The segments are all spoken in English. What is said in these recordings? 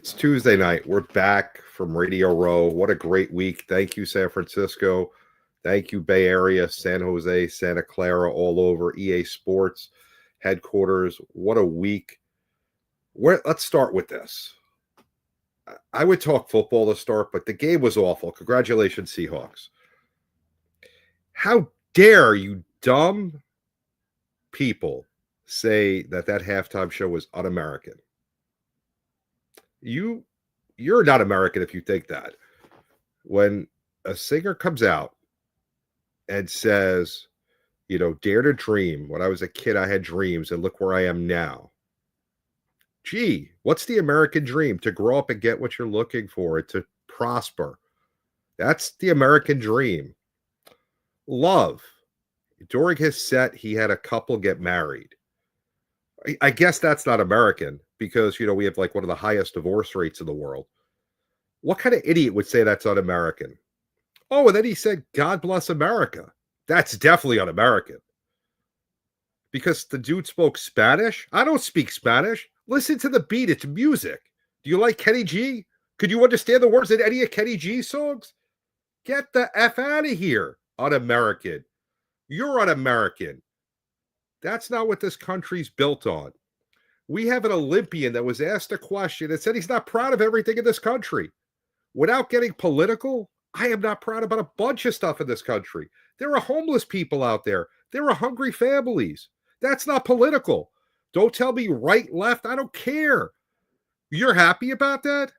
It's Tuesday night. We're back from Radio Row. What a great week. Thank you, San Francisco. Thank you, Bay Area, San Jose, Santa Clara, all over. EA Sports headquarters. What a week. Let's start with this. I would talk football to start, but the game was awful. Congratulations, Seahawks. How dare you dumb people say that halftime show was un-American? You're not American if you think that. When a singer comes out and says, dare to dream. When I was a kid, I had dreams, and look where I am now. Gee, what's the American dream? To grow up and get what you're looking for, to prosper. That's the American dream. Love. During his set, he had a couple get married. I guess that's not American because, we have like one of the highest divorce rates in the world. What kind of idiot would say that's un-American? Oh, and then he said, God bless America. That's definitely un-American. Because the dude spoke Spanish? I don't speak Spanish. Listen to the beat. It's music. Do you like Kenny G? Could you understand the words in any of Kenny G's songs? Get the F out of here, un-American. You're un-American. That's not what this country's built on. We have an Olympian that was asked a question and said he's not proud of everything in this country. Without getting political, I am not proud about a bunch of stuff in this country. There are homeless people out there. There are hungry families. That's not political. Don't tell me right, left. I don't care. You're happy about that?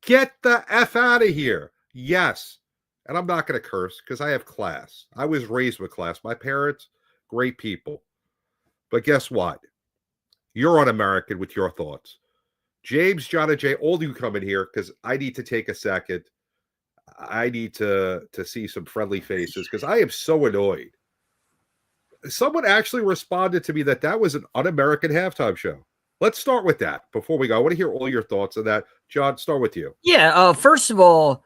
Get the F out of here. Yes. And I'm not going to curse because I have class. I was raised with class. My parents, great people. But guess what? You're un-American with your thoughts. James, John, and Jay, all of you come in here because I need to take a second. I need to see some friendly faces because I am so annoyed. Someone actually responded to me that was an un-American halftime show. Let's start with that before we go. I want to hear all your thoughts on that. John, start with you. Yeah, first of all,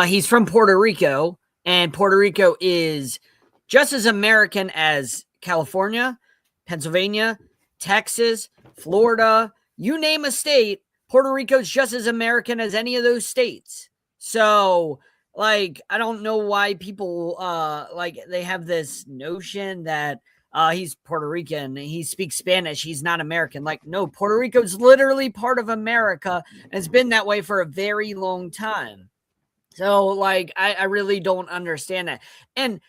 he's from Puerto Rico, and Puerto Rico is just as American as California, Pennsylvania, Texas, Florida, you name a state, Puerto Rico's just as American as any of those states. So, I don't know why people, they have this notion that he's Puerto Rican, he speaks Spanish, he's not American. No, Puerto Rico's literally part of America, and it's been that way for a very long time. So, I really don't understand that. And,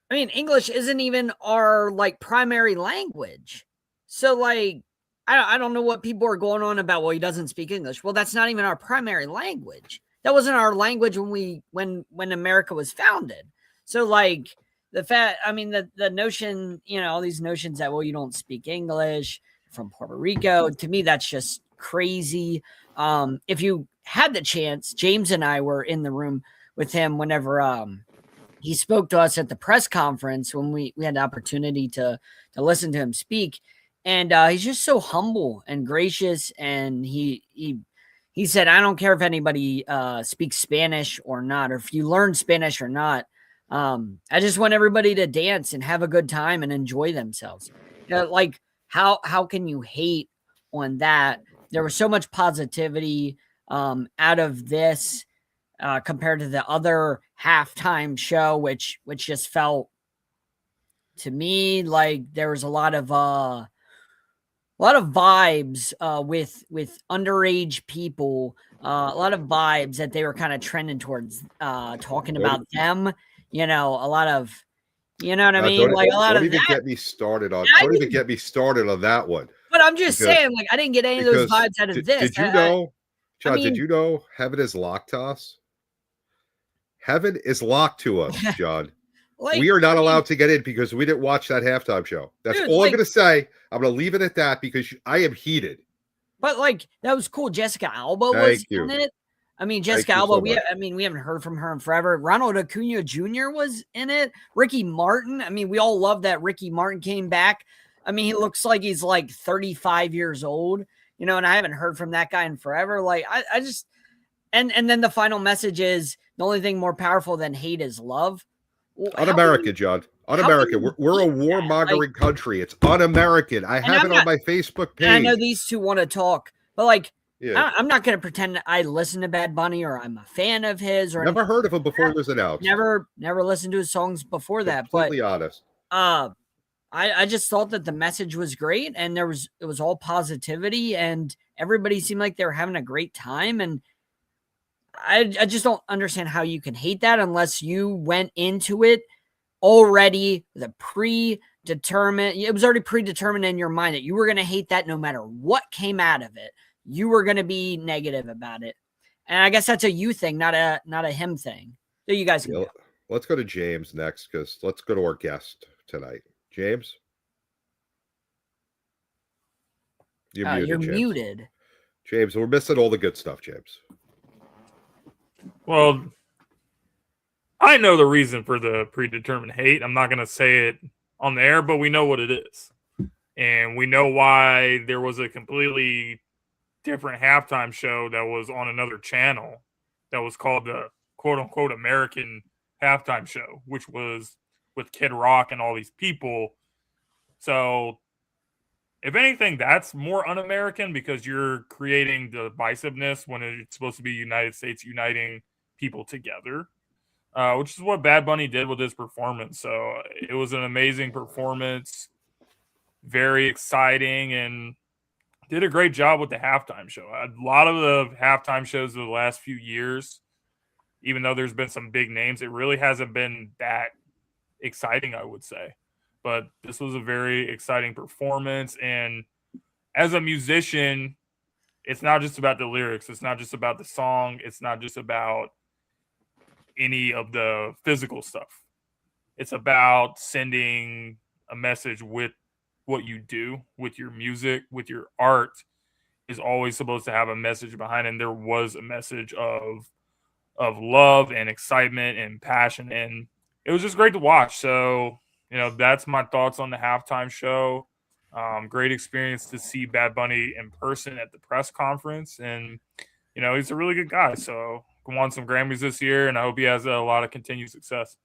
English isn't even our, primary language. So, I don't know what people are going on about, well, he doesn't speak English. Well, that's not even our primary language. That wasn't our language when America was founded. So, the notion, all these notions that, well, you don't speak English from Puerto Rico, to me, that's just crazy. If you had the chance, James and I were in the room with him whenever he spoke to us at the press conference when we had the opportunity to listen to him speak. And he's just so humble and gracious. And he said, I don't care if anybody speaks Spanish or not, or if you learn Spanish or not. I just want everybody to dance and have a good time and enjoy themselves. How can you hate on that? There was so much positivity out of this compared to the other halftime show, which just felt to me like there was a lot of vibes with underage people, a lot of vibes that they were kind of trending towards talking about them, a lot of, you know what I mean? Don't even get me started on that one. But I'm just saying, I didn't get any of those vibes out of this. Did you know, John, did you know heaven is locked to us? Heaven is locked to us, John. We are not allowed to get in because we didn't watch that halftime show. That's all I'm going to say. I'm going to leave it at that because I am heated. But that was cool. Jessica Alba was in it. Jessica Alba, we haven't heard from her in forever. Ronald Acuna Jr. was in it. Ricky Martin. We all love that Ricky Martin came back. He looks like he's 35 years old, and I haven't heard from that guy in forever. I just, and then the final message is the only thing more powerful than hate is love. Un-American, John. Un-American. We're a war-mongering country. It's un-American. I have it on my Facebook page. And I know these two want to talk, but Yeah. I'm not going to pretend I listen to Bad Bunny or I'm a fan of his or Never heard of him before like he was announced. never listened to his songs before that. But Completely honest. I just thought that the message was great and it was all positivity and everybody seemed like they were having a great time. And I just don't understand how you can hate that unless you went into it already predetermined. It was already predetermined in your mind that you were going to hate that no matter what came out of it. You were going to be negative about it. And I guess that's a you thing, not a him thing. So you guys can go. Let's go to James next, because let's go to our guest tonight. James? You're muted, You're James. muted. James, we're missing all the good stuff, James. Well, I know the reason for the predetermined hate. I'm not going to say it on the air, but we know what it is. And we know why there was a completely different halftime show that was on another channel that was called the quote-unquote American halftime show, which was with Kid Rock and all these people. So, if anything, that's more un-American because you're creating divisiveness when it's supposed to be United States uniting people together. Which is what Bad Bunny did with his performance. So it was an amazing performance, very exciting, and did a great job with the halftime show. A lot of the halftime shows of the last few years, even though there's been some big names, it really hasn't been that exciting, I would say. But this was a very exciting performance. And as a musician, it's not just about the lyrics. It's not just about the song. It's not just about any of the physical stuff. It's about sending a message with what you do, with your music, with your art is always supposed to have a message behind it. And there was a message of love and excitement and passion. And it was just great to watch. So, that's my thoughts on the halftime show. Great experience to see Bad Bunny in person at the press conference. And, he's a really good guy. So won some Grammys this year, and I hope he has a lot of continued success.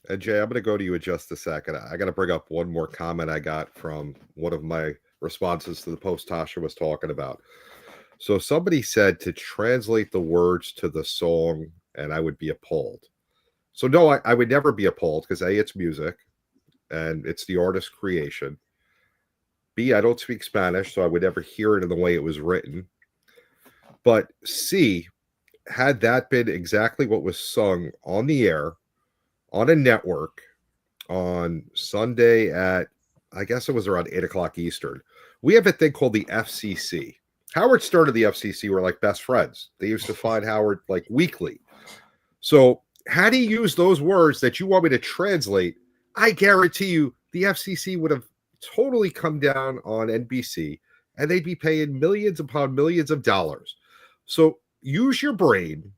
And Jay, I'm going to go to you in just a second. I got to bring up one more comment I got from one of my responses to the post Tasha was talking about. So somebody said to translate the words to the song, and I would be appalled. So no, I would never be appalled because A, it's music, and it's the artist's creation. B, I don't speak Spanish, so I would never hear it in the way it was written. But C, had that been exactly what was sung on the air, on a network, on Sunday at, I guess it was around 8 o'clock Eastern, we have a thing called the FCC. Howard Stern and the FCC were like best friends. They used to find Howard like weekly. So had he used those words that you want me to translate, I guarantee you the FCC would have totally come down on NBC and they'd be paying millions upon millions of dollars. So use your brain,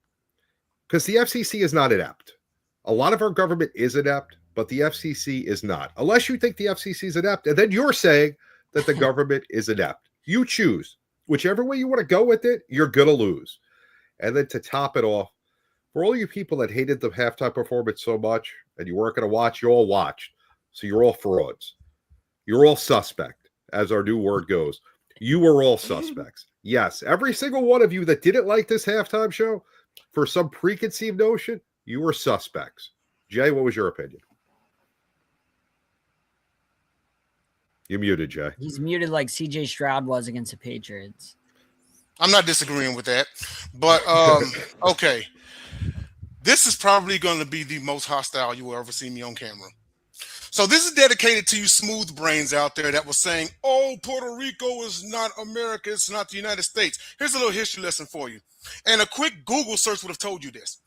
because the FCC is not inept. A lot of our government is inept, but the FCC is not. Unless you think the FCC is inept, and then you're saying that the government is inept. You choose. Whichever way you want to go with it, you're going to lose. And then to top it off, for all you people that hated the halftime performance so much, and you weren't going to watch, you all watched. So you're all frauds. You're all suspect, as our new word goes. You were all suspects. Yes, every single one of you that didn't like this halftime show, for some preconceived notion, you were suspects. Jay, what was your opinion? You're muted, Jay. He's muted like CJ Stroud was against the Patriots. I'm not disagreeing with that. But, okay. This is probably going to be the most hostile you will ever see me on camera. So this is dedicated to you smooth brains out there that was saying, oh, Puerto Rico is not America. It's not the United States. Here's a little history lesson for you. And a quick Google search would have told you this.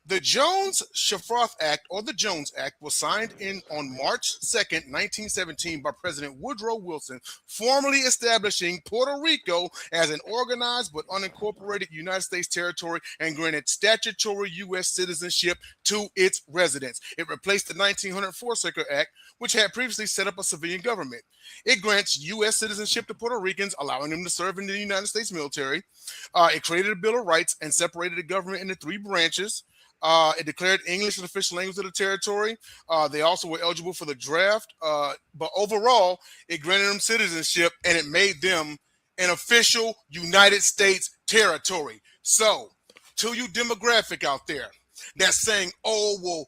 The Jones-Shafroth Act, or the Jones Act, was signed on March 2nd, 1917 by President Woodrow Wilson, formally establishing Puerto Rico as an organized but unincorporated United States territory and granted statutory U.S. citizenship to its residents. It replaced the 1900 Forsaker Act, which had previously set up a civilian government. It grants U.S. citizenship to Puerto Ricans, allowing them to serve in the United States military. It created a Bill of Rights and separated the government into three branches. It declared English as official language of the territory. They also were eligible for the draft. But overall, it granted them citizenship, and it made them an official United States territory. So, to you demographic out there that's saying, oh, well,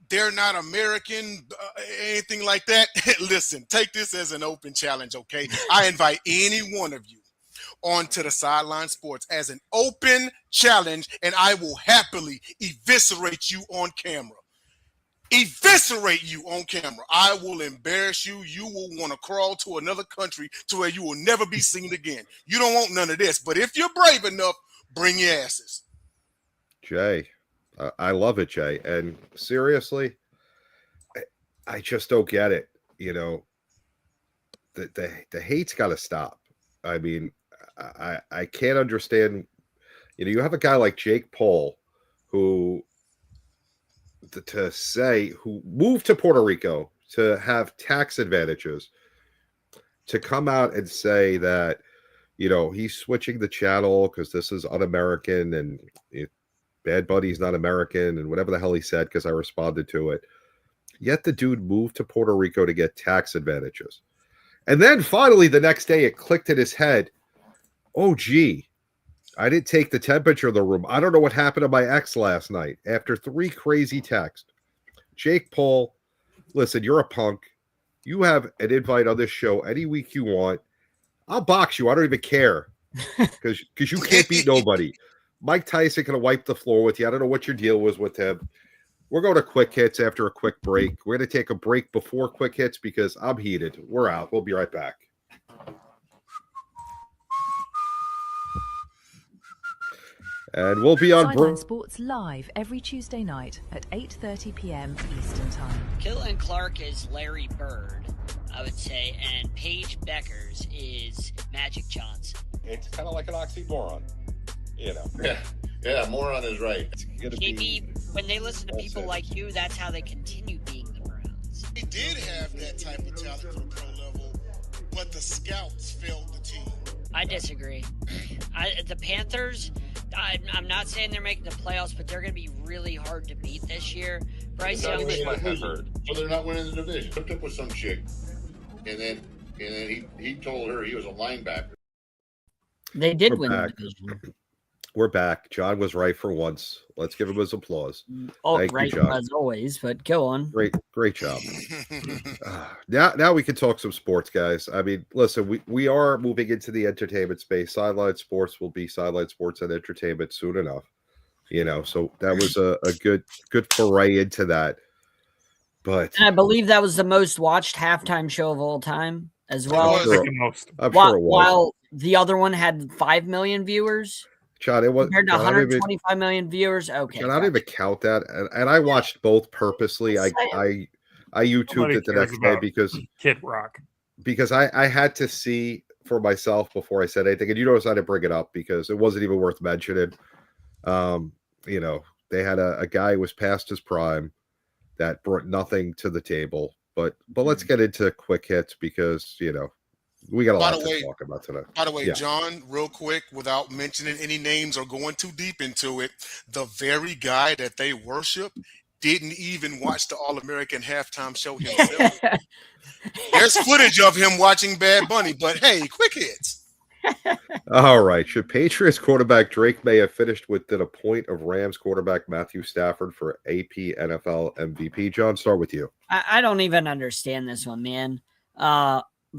they're not American, anything like that, listen, take this as an open challenge, okay? I invite any one of you onto the Sideline Sports as an open challenge, and I will happily eviscerate you on camera. Eviscerate you on camera. I will embarrass you. You will want to crawl to another country to where you will never be seen again. You don't want none of this, but if you're brave enough, bring your asses. Jay, I love it, Jay. And seriously, I just don't get it. You know, the hate's got to stop. I mean, I can't understand. You know, you have a guy like Jake Paul who moved to Puerto Rico to have tax advantages, to come out and say that, you know, he's switching the channel because this is un-American and Bad Bunny's not American and whatever the hell he said because I responded to it. Yet the dude moved to Puerto Rico to get tax advantages. And then finally the next day it clicked in his head, oh, gee, I didn't take the temperature of the room. I don't know what happened to my ex last night after 3 crazy texts. Jake Paul, listen, you're a punk. You have an invite on this show any week you want. I'll box you. I don't even care because you can't beat nobody. Mike Tyson can wipe the floor with you. I don't know what your deal was with him. We're going to quick hits after a quick break. We're going to take a break before quick hits because I'm heated. We're out. We'll be right back. And we'll be on Sideline Sports live every Tuesday night at 8:30 p.m. Eastern Time. Killen Clark is Larry Bird, I would say, and Paige Beckers is Magic Johnson. It's kind of like an oxymoron, you know. Yeah, moron is right. Maybe when they listen to people like you, that's how they continue being the Browns. He did have that type of talent for the pro level, but the scouts failed the team. I disagree. The Panthers, I'm not saying they're making the playoffs, but they're going to be really hard to beat this year. Bryce Young, So they're not winning the division. Hooked up with some chick, and then he told her he was a linebacker. They did win the division. We're back. John was right for once. Let's give him his applause. Oh, Thank right, you, John. as always, but go on. Great job. Now we can talk some sports, guys. I mean, listen, we are moving into the entertainment space. Sideline Sports will be Sideline Sports and Entertainment soon enough. You know, so that was a good foray into that. But And I believe that was the most watched halftime show of all time as well. I'm sure it was. While the other one had 5 million viewers. John, it was compared to 125 million viewers. Okay, John, I don't even count that, and I watched both purposely. I YouTubed it the next day because Kid Rock, because I had to see for myself before I said anything. And you notice I didn't bring it up because it wasn't even worth mentioning. You know, they had a guy who was past his prime that brought nothing to the table. But let's get into quick hits because you know. We got a lot to talk about today. By the way, yeah. John, real quick, without mentioning any names or going too deep into it, the very guy that they worship didn't even watch the All-American halftime show himself. There's footage of him watching Bad Bunny, but hey, quick hits. All right. Should Patriots quarterback Drake May have finished within a point of Rams quarterback Matthew Stafford for AP NFL MVP? John, start with you. I don't even understand this one, man.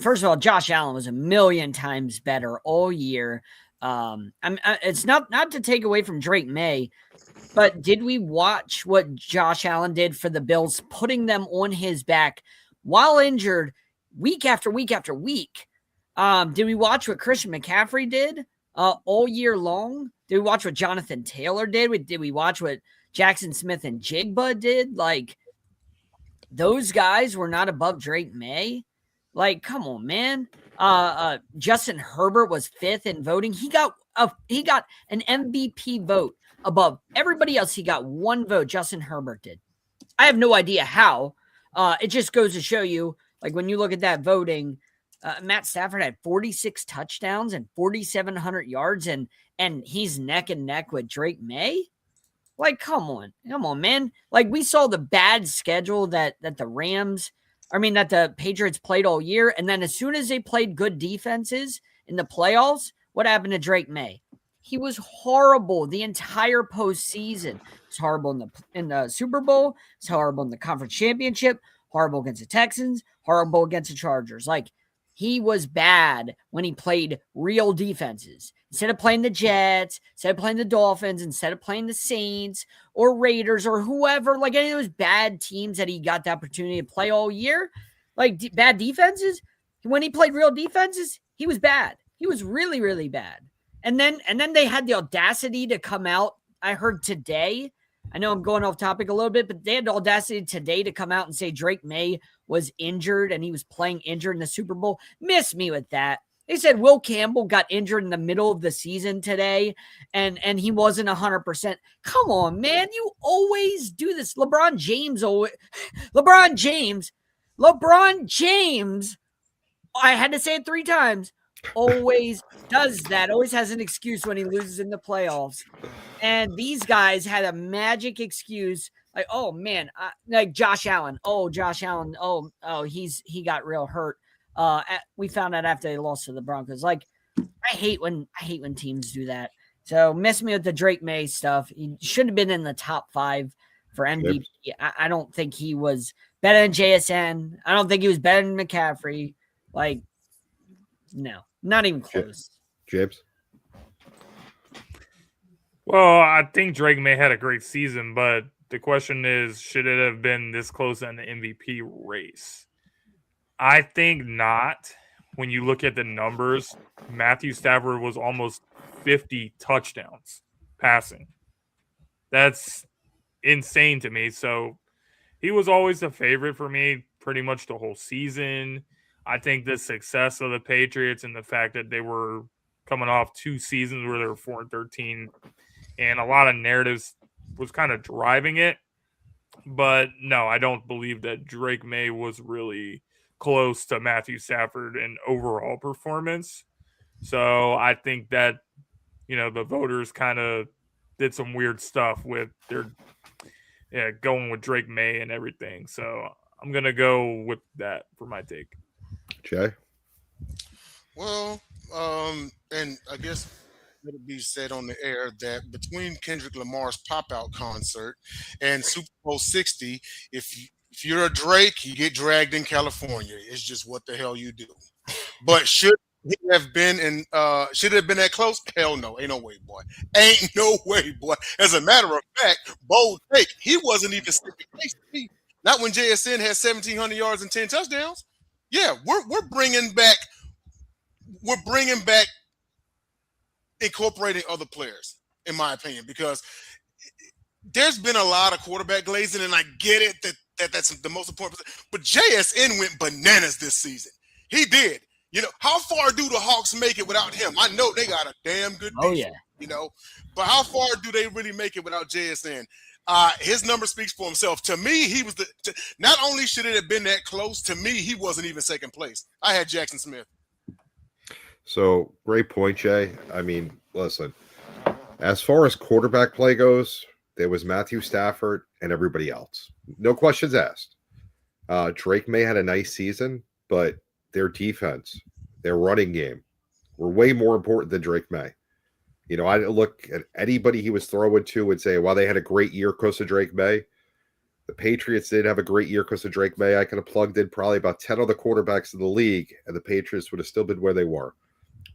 First of all, Josh Allen was a million times better all year. It's not to take away from Drake May, but did we watch what Josh Allen did for the Bills, putting them on his back while injured week after week after week? Did we watch what Christian McCaffrey did all year long? Did we watch what Jonathan Taylor did? Did we watch what Jackson Smith and Jigba did? Like, those guys were not above Drake May. Like, come on, man. Justin Herbert was 5th in voting. He got an MVP vote above everybody else. He got 1 vote. Justin Herbert did. I have no idea how. It just goes to show you, like, when you look at that voting, Matt Stafford had 46 touchdowns and 4,700 yards, and he's neck and neck with Drake May. Like, come on, man. Like, we saw the bad schedule that the that the Patriots played all year. And then as soon as they played good defenses in the playoffs, what happened to Drake May? He was horrible the entire postseason. It's horrible in the Super Bowl. It's horrible in the conference championship. Horrible against the Texans. Horrible against the Chargers. Like, he was bad when he played real defenses. Instead of playing the Jets, instead of playing the Dolphins, instead of playing the Saints or Raiders or whoever, like any of those bad teams that he got the opportunity to play all year, like bad defenses, when he played real defenses, he was bad. He was really, really bad. And then they had the audacity to come out. I heard today, I know I'm going off topic a little bit, but they had the audacity today to come out and say Drake May was injured and he was playing injured in the Super Bowl. Miss me with that. They said Will Campbell got injured in the middle of the season today and he wasn't 100%. Come on, man. You always do this. LeBron James, I had to say it 3 times, always does that. Always has an excuse when he loses in the playoffs. And these guys had a magic excuse, like, oh man, like Josh Allen. Oh, Josh Allen. Oh, he got real hurt. We found out after they lost to the Broncos. Like, I hate when teams do that. So miss me with the Drake May stuff. He should have been in the top 5 for MVP. I don't think he was better than JSN. I don't think he was better than McCaffrey. Like, no, not even close. James? Well, I think Drake May had a great season, but the question is, should it have been this close in the MVP race? I think not. When you look at the numbers, Matthew Stafford was almost 50 touchdowns passing. That's insane to me. So he was always a favorite for me pretty much the whole season. I think the success of the Patriots and the fact that they were coming off 2 seasons where they were 4-13 and a lot of narratives was kind of driving it. But no, I don't believe that Drake May was really close to Matthew Stafford in overall performance. So I think that, the voters kind of did some weird stuff with their going with Drake May and everything. So I'm going to go with that for my take. Jay? Well, and I guess it'll be said on the air that between Kendrick Lamar's pop-out concert and Super Bowl 60, if you're a Drake, you get dragged in California. It's just what the hell you do. But should it have been that close? Hell no. Ain't no way, boy. Ain't no way, boy. As a matter of fact, bold take, he wasn't even second place to me. Not when JSN had 1,700 yards and 10 touchdowns. Yeah, we're bringing back incorporating other players, in my opinion, because there's been a lot of quarterback glazing, and I get it that's the most important. But JSN went bananas this season. He did. How far do the Hawks make it without him? I know they got a damn good defense, but how far do they really make it without JSN? His number speaks for himself. To me, he was not only should it have been that close, to me, he wasn't even second place. I had Jackson Smith. So, great point, Jay. I mean, listen, as far as quarterback play goes, there was Matthew Stafford and everybody else. No questions asked. Drake May had a nice season, but their defense, their running game were way more important than Drake May. I look at anybody he was throwing to and say, well, they had a great year because of Drake May. The Patriots did have a great year because of Drake May. I could have plugged in probably about 10 other quarterbacks in the league, and the Patriots would have still been where they were.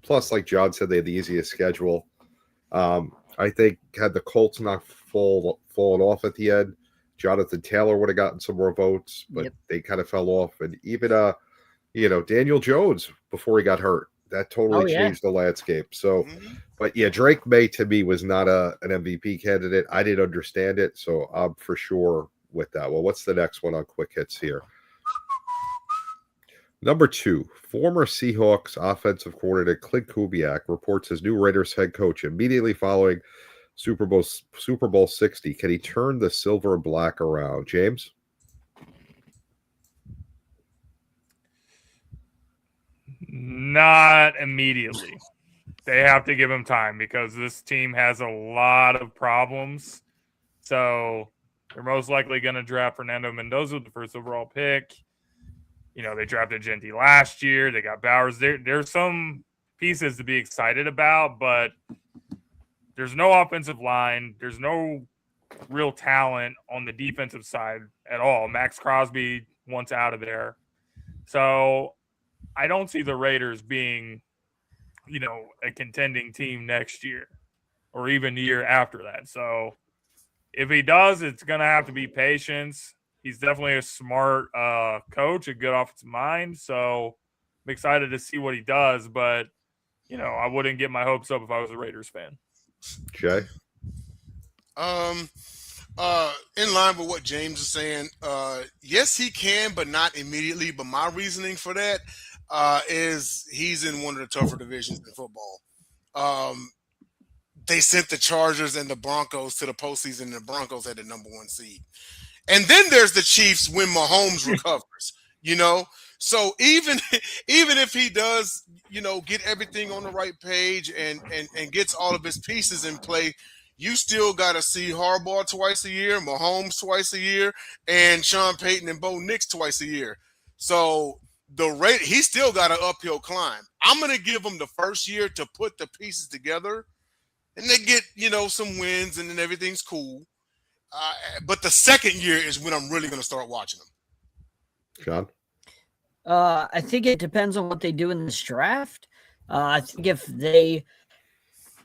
Plus, like John said, they had the easiest schedule. I think had the Colts not fallen off at the end, Jonathan Taylor would have gotten some more votes, but they kind of fell off. And even, Daniel Jones before he got hurt, that totally changed the landscape. So, but yeah, Drake May to me was not an MVP candidate. I didn't understand it, so I'm for sure with that. Well, what's the next one on quick hits here? Number 2, former Seahawks offensive coordinator Clint Kubiak reports his new Raiders head coach immediately following Super Bowl 60. Can he turn the silver and black around? James? Not immediately. They have to give him time because this team has a lot of problems. So they're most likely going to draft Fernando Mendoza with the first overall pick. They drafted Genty last year. They got Bowers. There's some pieces to be excited about, but there's no offensive line. There's no real talent on the defensive side at all. Max Crosby wants out of there. So I don't see the Raiders being, a contending team next year or even the year after that. So if he does, it's going to have to be patience. He's definitely a smart coach, a good offensive mind. So I'm excited to see what he does, but I wouldn't get my hopes up if I was a Raiders fan. Jay? In line with what James is saying, yes, he can, but not immediately. But my reasoning for that is he's in one of the tougher divisions in football. They sent the Chargers and the Broncos to the postseason, and the Broncos had the number 1 seed. And then there's the Chiefs when Mahomes recovers, So even if he does, get everything on the right page and gets all of his pieces in play, you still got to see Harbaugh twice a year, Mahomes twice a year, and Sean Payton and Bo Nix twice a year. So he still got an uphill climb. I'm going to give him the first year to put the pieces together, and they get, some wins, and then everything's cool. But the second year is when I'm really going to start watching them. John? I think it depends on what they do in this draft. I think if they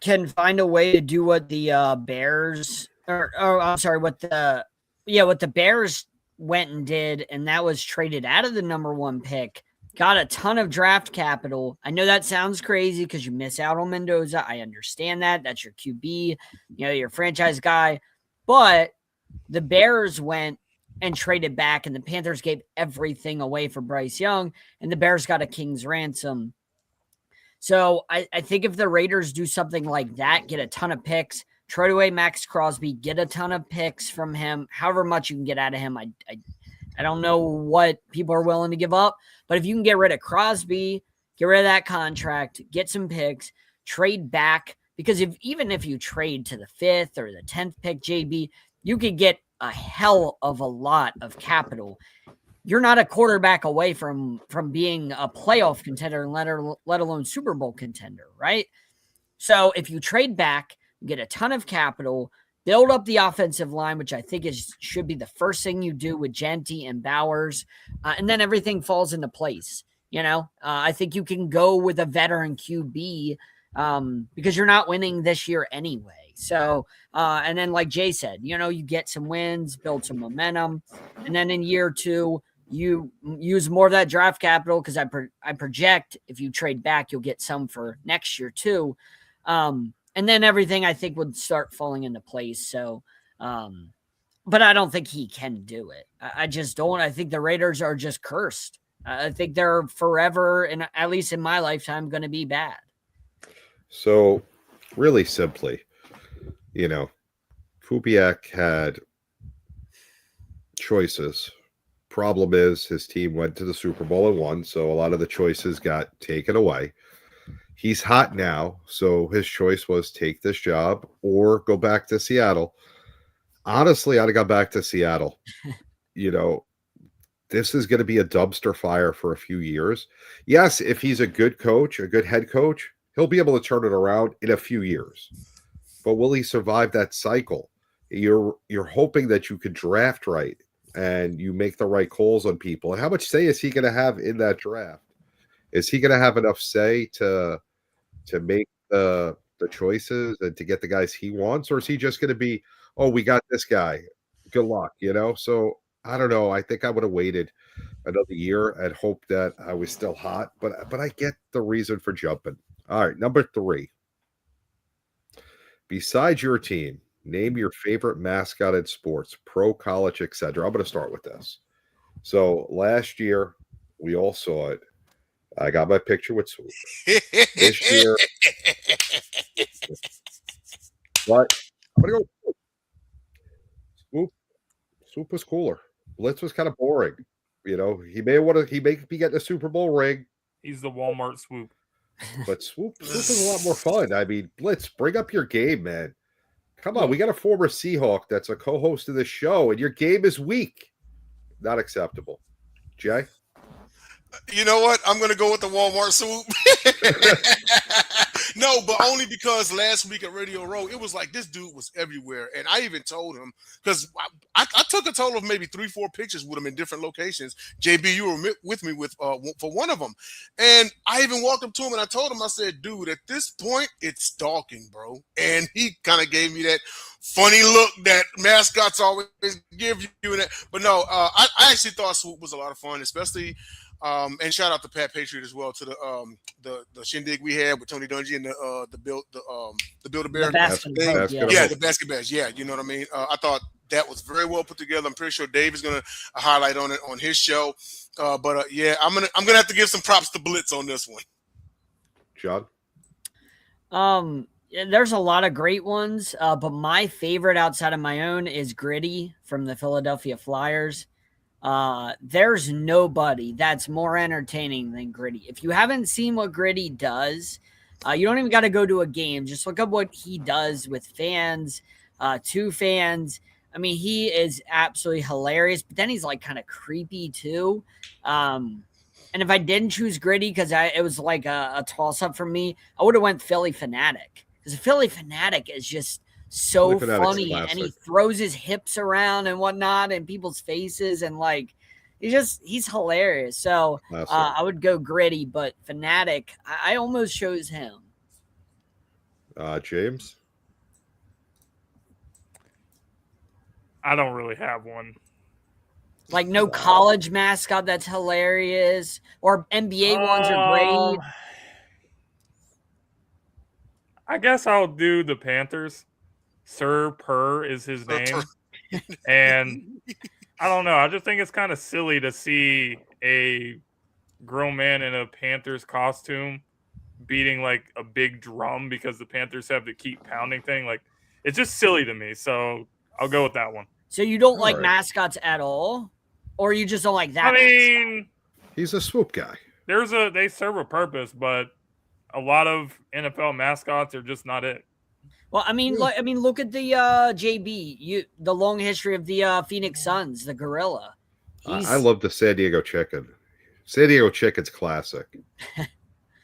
can find a way to do what the Bears, what the Bears went and did, and that was traded out of the number 1 pick, got a ton of draft capital. I know that sounds crazy because you miss out on Mendoza. I understand that. That's your QB, your franchise guy. But the Bears went and traded back, and the Panthers gave everything away for Bryce Young, and the Bears got a king's ransom. So I think if the Raiders do something like that, get a ton of picks, trade away Max Crosby, get a ton of picks from him, however much you can get out of him. I don't know what people are willing to give up, but if you can get rid of Crosby, get rid of that contract, get some picks, trade back, because even if you trade to the 5th or the 10th pick, JB, you could get a hell of a lot of capital. You're not a quarterback away from being a playoff contender, let alone Super Bowl contender, right? So if you trade back, get a ton of capital, build up the offensive line, which I think should be the first thing you do with Genty and Bowers, and then everything falls into place. I think you can go with a veteran QB because you're not winning this year anyway. So, and then like Jay said, you get some wins, build some momentum, and then in year 2, you use more of that draft capital because I project if you trade back, you'll get some for next year too. And then everything I think would start falling into place. So, but I don't think he can do it. I just don't. I think the Raiders are just cursed. I think they're forever, and at least in my lifetime, going to be bad. So really simply, Kubiak had choices. Problem is his team went to the Super Bowl and won, so a lot of the choices got taken away. He's hot now, so his choice was take this job or go back to Seattle. Honestly, I'd have gone back to Seattle. This is going to be a dumpster fire for a few years. Yes, if he's a good coach, a good head coach, he'll be able to turn it around in a few years. But will he survive that cycle? You're hoping that you could draft right and you make the right calls on people. And how much say is he going to have in that draft? Is he going to have enough say to make the choices and to get the guys he wants? Or is he just going to be, oh, we got this guy. Good luck, So I don't know. I think I would have waited another year and hoped that I was still hot. But I get the reason for jumping. All right, number 3. Besides your team, name your favorite mascot in sports, pro, college, etc. I'm going to start with this. So last year, we all saw it. I got my picture with Swoop. This year, but I'm going to go Swoop. Swoop was cooler. Blitz was kind of boring. He may be getting a Super Bowl ring. He's the Walmart Swoop. But Swoop is a lot more fun. I mean, Blitz, bring up your game, man. Come on, we got a former Seahawk that's a co-host of the show, and your game is weak. Not acceptable. Jay? You know what? I'm going to go with the Walmart Swoop. No, but only because last week at Radio Row, it was like this dude was everywhere. And I even told him, because I took a total of maybe 3-4 pictures with him in different locations. JB, you were with me for one of them. And I even walked up to him and I told him, I said, dude, at this point, it's stalking, bro. And he kind of gave me that funny look that mascots always give you. But no, I actually thought Swoop was a lot of fun, especially and shout out to Pat Patriot as well, to the shindig we had with Tony Dungy and the Build-A-Bear. The basket Basket yeah. Yeah, the basket bash. Yeah, you know what I mean? I thought that was very well put together. I'm pretty sure Dave is gonna highlight on it on his show. But yeah, I'm gonna have to give some props to Blitz on this one. John? There's a lot of great ones, but my favorite outside of my own is Gritty from the Philadelphia Flyers. There's nobody that's more entertaining than Gritty. If you haven't seen what Gritty does, you don't even got to go to a game. Just look up what he does with fans, to fans. I mean, he is absolutely hilarious, but then he's like kind of creepy too. And if I didn't choose Gritty because it was like a toss-up for me, I would have went Philly Fanatic, because Philly Fanatic is just so funny, and he throws his hips around and whatnot in people's faces, and like he's hilarious. So I would go Gritty, but Fanatic, I almost chose him. James? I don't really have one. Like no college mascot that's hilarious, or NBA ones are great. I guess I'll do the Panthers. Sir Purr is his name. And I don't know. I just think it's kind of silly to see a grown man in a Panthers costume beating like a big drum because the Panthers have the keep pounding thing. Like, it's just silly to me. So I'll go with that one. So you don't like mascots at all? Or you just don't like that? I mean, he's a swoop guy. They serve a purpose, but a lot of NFL mascots are just not it. Well, I mean, look at the JB, the long history of the Phoenix Suns, the gorilla. I love the San Diego Chicken. San Diego Chicken's classic.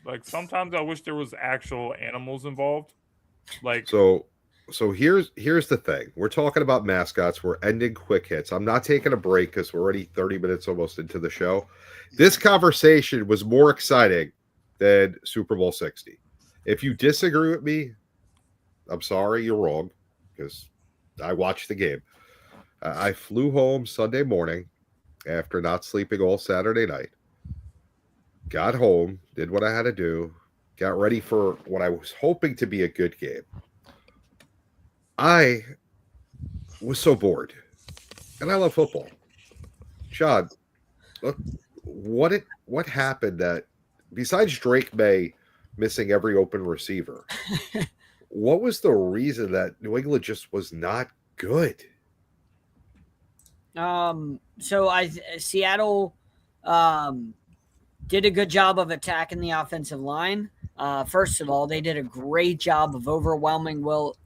Like, sometimes I wish there was actual animals involved. Like, so here's the thing. We're talking about mascots. We're ending quick hits. I'm not taking a break because we're already 30 minutes almost into the show. This conversation was more exciting than Super Bowl 60. If you disagree with me, I'm sorry, you're wrong, because I watched the game. I flew home Sunday morning after not sleeping all Saturday night. Got home, did what I had to do, got ready for what I was hoping to be a good game. I was so bored, and I love football. John, look, what happened that, besides Drake May missing every open receiver, what was the reason that New England just was not good? So Seattle did a good job of attacking the offensive line. First of all, they did a great job of overwhelming Will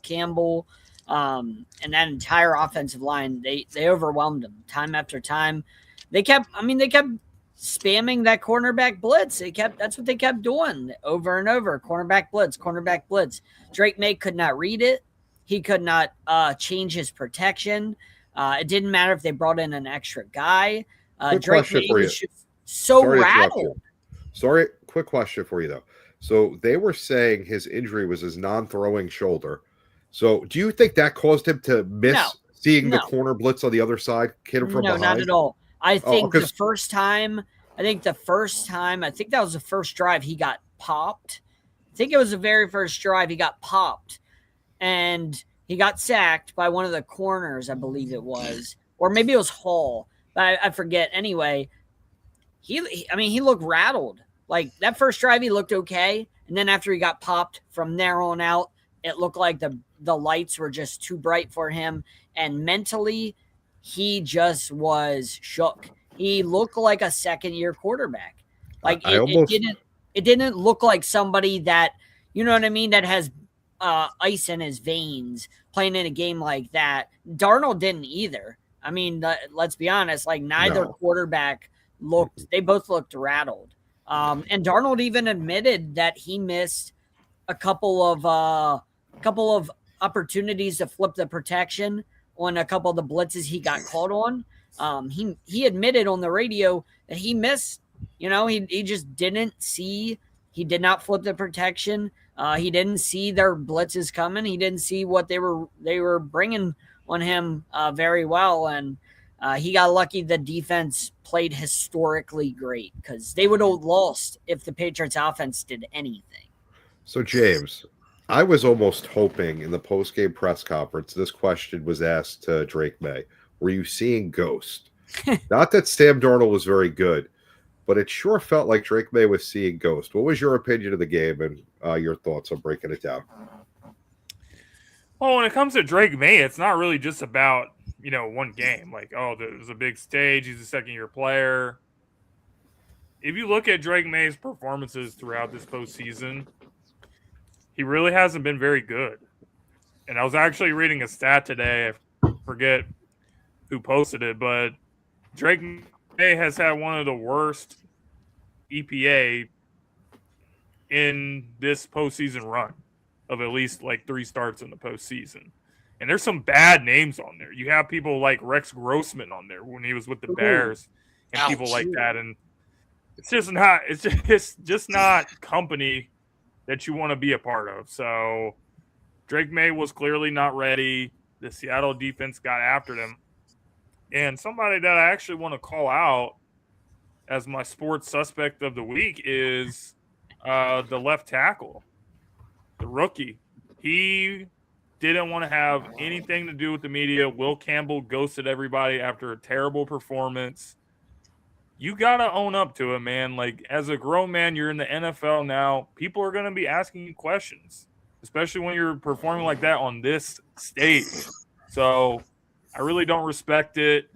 Campbell, and that entire offensive line. They overwhelmed them time after time. They kept spamming that cornerback blitz. That's what they kept doing over and over. Cornerback blitz. Drake May could not read it. He could not change his protection. It didn't matter if they brought in an extra guy. Drake May was just so rattled. Sorry, quick question for you though. So they were saying his injury was his non-throwing shoulder. So do you think that caused him to miss seeing the corner blitz on the other side, hit him from behind? No, not at all. I think the first time, I think that was the first drive he got popped. I think it was the very first drive he got popped, and he got sacked by one of the corners, I believe it was, or maybe it was Hall, but I forget. Anyway, he looked rattled. Like, that first drive, he looked okay, and then after he got popped from there on out, it looked like the lights were just too bright for him, and mentally, he just was shook. He looked like a second-year quarterback. Like, it didn't look like somebody that, you know what I mean, that has ice in his veins playing in a game like that. Darnold didn't either. I mean, let's be honest, like, neither quarterback they both looked rattled. And Darnold even admitted that he missed a couple of opportunities to flip the protection on a couple of the blitzes he got caught on. He admitted on the radio that he missed. He just didn't see. He did not flip the protection. He didn't see their blitzes coming. He didn't see what they were bringing on him very well, and he got lucky. The defense played historically great because they would have lost if the Patriots offense did anything. So, James, I was almost hoping in the post-game press conference this question was asked to Drake May. Were you seeing Ghost? Not that Sam Darnold was very good, but it sure felt like Drake May was seeing Ghost. What was your opinion of the game and your thoughts on breaking it down? Well, when it comes to Drake May, it's not really just about, one game. Like, there's a big stage. He's a second-year player. If you look at Drake May's performances throughout this postseason, he really hasn't been very good. And I was actually reading a stat today. I forget who posted it, but Drake May has had one of the worst EPA in this postseason run of at least like 3 starts in the postseason. And there's some bad names on there. You have people like Rex Grossman on there when he was with the Bears and people like that. And it's just not company that you want to be a part of. So Drake May was clearly not ready. The Seattle defense got after them. And somebody that I actually want to call out as my sports suspect of the week is the left tackle, the rookie. He didn't want to have anything to do with the media. Will Campbell ghosted everybody after a terrible performance. You got to own up to it, man. Like, as a grown man, you're in the NFL now. People are going to be asking you questions, especially when you're performing like that on this stage. So I really don't respect it.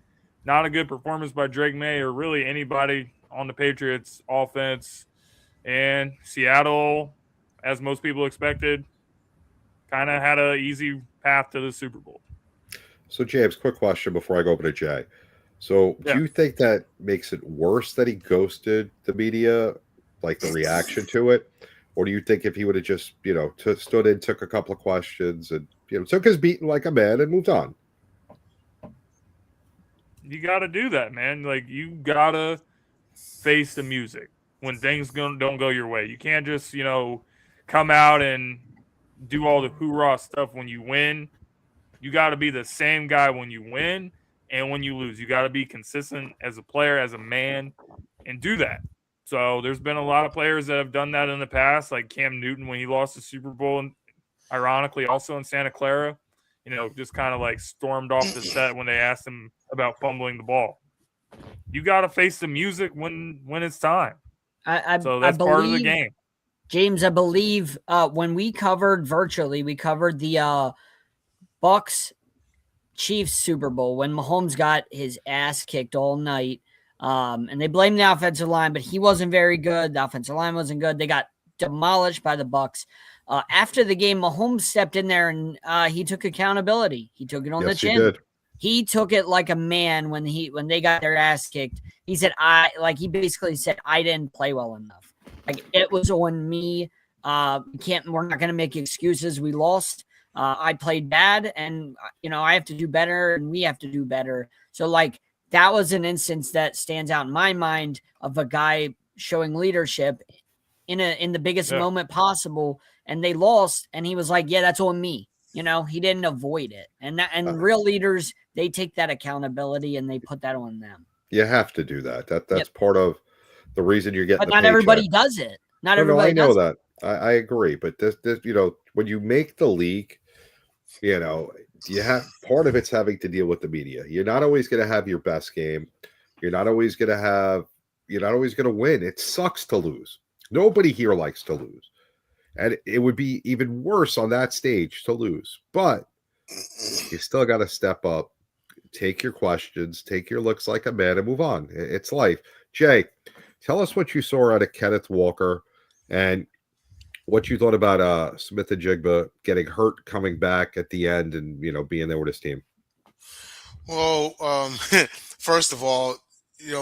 Not a good performance by Drake May or really anybody on the Patriots offense. And Seattle, as most people expected, kind of had an easy path to the Super Bowl. So, James, quick question before I go over to Jay. So, do you think that makes it worse that he ghosted the media, like the reaction to it? Or do you think if he would have just, stood in, took a couple of questions and, took his beating like a man and moved on? You got to do that, man. Like, you got to face the music when things don't go your way. You can't just, come out and do all the hoorah stuff when you win. You got to be the same guy when you win and when you lose. You got to be consistent as a player, as a man, and do that. So there's been a lot of players that have done that in the past, like Cam Newton when he lost the Super Bowl, and ironically also in Santa Clara, just kind of like stormed off the set when they asked him about fumbling the ball. You got to face the music when it's time. So that's part of the game. James, I believe when we covered the Bucks Chiefs Super Bowl when Mahomes got his ass kicked all night. And they blamed the offensive line, but he wasn't very good. The offensive line wasn't good. They got demolished by the Bucks. After the game, Mahomes stepped in there and he took accountability. He took it on the chin. He took it like a man when they got their ass kicked. He said, he basically said, I didn't play well enough. Like, it was on me. We're not going to make excuses. We lost. I played bad and, I have to do better and we have to do better. So that was an instance that stands out in my mind of a guy showing leadership in the biggest moment possible. And they lost. And he was like, yeah, that's on me. He didn't avoid it. And real leaders, they take that accountability and they put that on them. You have to do that. That's part of the reason you're getting. But not everybody does it. Not everybody. I know that. I agree. But this, when you make the league, you have part of it's having to deal with the media. You're not always going to have your best game. You're not always going to win. It sucks to lose. Nobody here likes to lose. And it would be even worse on that stage to lose. But you still got to step up, take your questions, take your looks like a man, and move on. It's life. Jay, tell us what you saw out of Kenneth Walker and what you thought about Smith and Jigba getting hurt, coming back at the end, and being there with his team. Well, first of all,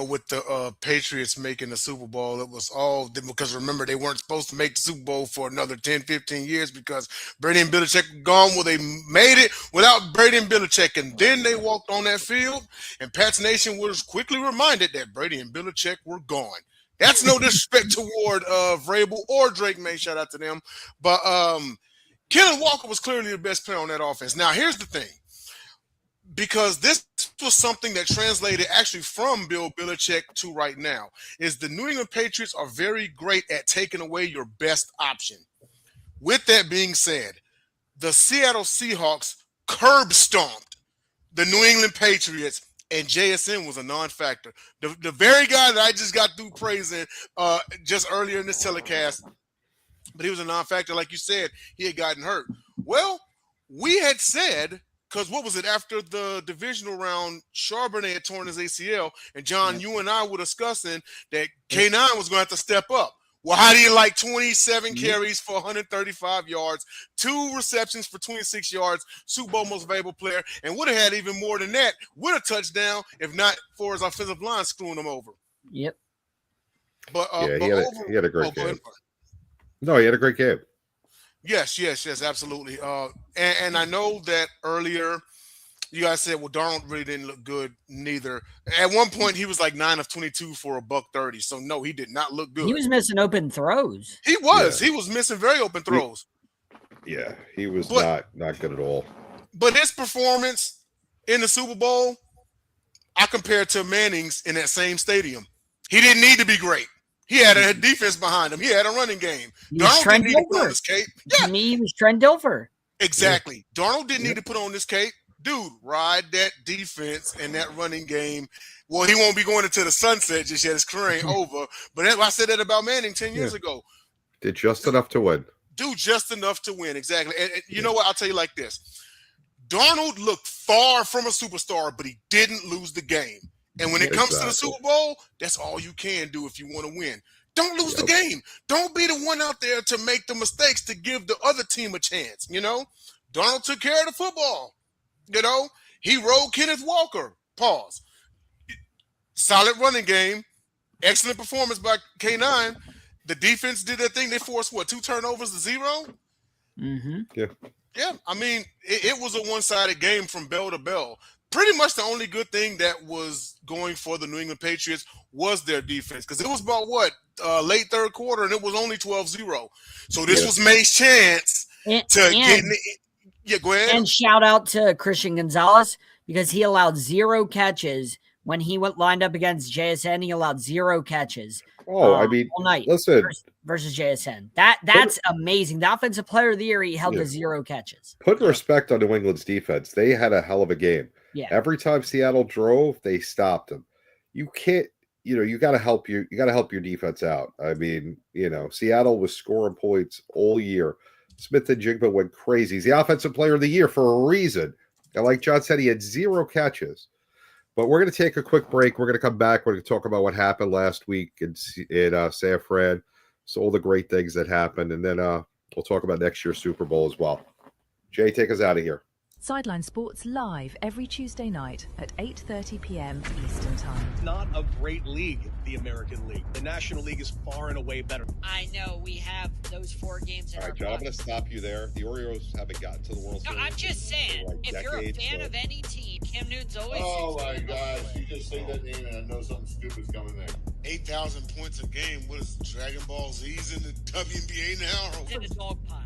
with the Patriots making the Super Bowl, it was all because remember they weren't supposed to make the Super Bowl for another 10, 15 years because Brady and Belichick were gone. Well, they made it without Brady and Belichick, and then they walked on that field, and Pats Nation was quickly reminded that Brady and Belichick were gone. That's no disrespect toward Vrabel or Drake May. Shout out to them. But Kellen Walker was clearly the best player on that offense. Now, here's the thing. Because this was something that translated actually from Bill Belichick to right now, is the New England Patriots are very great at taking away your best option. With that being said, the Seattle Seahawks curb stomped the New England Patriots, and JSN was a non-factor. The very guy that I just got through praising just earlier in this telecast, but he was a non-factor. Like you said, he had gotten hurt. Well, we had said, because what was it, after the divisional round, Charbonnet had torn his ACL, and John, you and I were discussing that K9 was going to have to step up. Well, how do you like 27 carries for 135 yards, 2 receptions for 26 yards, Super Bowl most valuable player, and would have had even more than that with a touchdown if not for his offensive line screwing him over. Yep. But he had a great game. No, he had a great game. Yes, absolutely. And I know that earlier you guys said, well, Darnold really didn't look good neither. At one point, he was like 9 of 22 for $130. So, no, he did not look good. He was missing open throws. He was. Yeah. He was missing very open throws. He was not good at all. But his performance in the Super Bowl, I compare to Manning's in that same stadium. He didn't need to be great. He had a defense behind him. He had a running game. Darnold didn't need to put on this cape. Yeah. To me, he was Trent Dilfer. Exactly. Yeah. Darnold didn't need to put on this cape. Dude, ride that defense and that running game. Well, he won't be going into the sunset just yet. His career ain't over. But I said that about Manning 10 years ago. Did just enough to win. Dude, just enough to win. Exactly. And you know what? I'll tell you like this. Darnold looked far from a superstar, but he didn't lose the game. And when it comes to the Super Bowl, that's all you can do if you want to win. Don't lose the game. Don't be the one out there to make the mistakes to give the other team a chance. Darnold took care of the football. He rode Kenneth Walker. Pause. Solid running game. Excellent performance by K9. The defense did their thing. They forced, 2 turnovers to 0? Mm-hmm. Yeah. I mean, it was a one-sided game from bell to bell. Pretty much the only good thing that was going for the New England Patriots was their defense, because it was about late third quarter, and it was only 12-0. So this was May's chance to get in the – yeah, go ahead. And shout out to Christian Gonzalez, because he allowed 0 catches when he went lined up against JSN. He allowed 0 catches. I mean, all night listen, versus JSN. That's amazing. The offensive player of the year, he held to 0 catches. Put respect on New England's defense. They had a hell of a game. Yeah. Every time Seattle drove, they stopped them. You can't, you got to help your defense out. I mean, Seattle was scoring points all year. Smith and Jigba went crazy. He's the offensive player of the year for a reason. And like John said, he had 0 catches. But we're going to take a quick break. We're going to come back. We're going to talk about what happened last week in San Fran. So all the great things that happened. And then we'll talk about next year's Super Bowl as well. Jay, take us out of here. Sideline Sports live every Tuesday night at 8:30 p.m. Eastern Time. It's not a great league, the American League. The National League is far and away better. I know we have those 4 games in our John, I'm going to stop you there. The Orioles haven't gotten to the World Series. No, I'm just saying, if you're a fan of any team, Cam Newton's always. Oh my gosh, you just say that name and I know something stupid's coming there. 8,000 points a game. What is Dragon Ball Z's in the WNBA now? It's in a dog pile.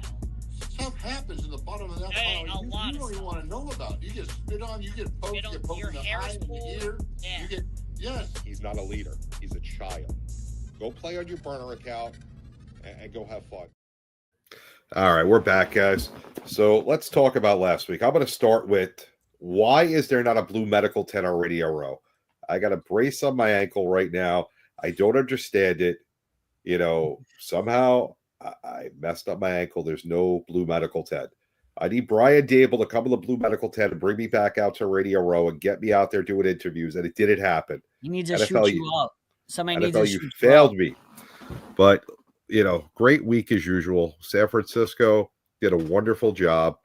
Stuff happens in the bottom of that pile. You don't even want to know about. You get spit on, you get poked, you get poked in the eye and the ear. Yeah. You get yes. He's not a leader. He's a child. Go play on your burner account and go have fun. All right, we're back, guys. So let's talk about last week. I'm going to start with, why is there not a Blue Medical 10 on Radio Row? I got a brace on my ankle right now. I don't understand it. Somehow I messed up my ankle. There's no Blue Medical 10. I need Brian Dable to come to the Blue Medical 10 and bring me back out to Radio Row and get me out there doing interviews, and it didn't happen. He needs to shoot you up. Somebody needs to shoot you up. You failed me. But, great week as usual. San Francisco did a wonderful job.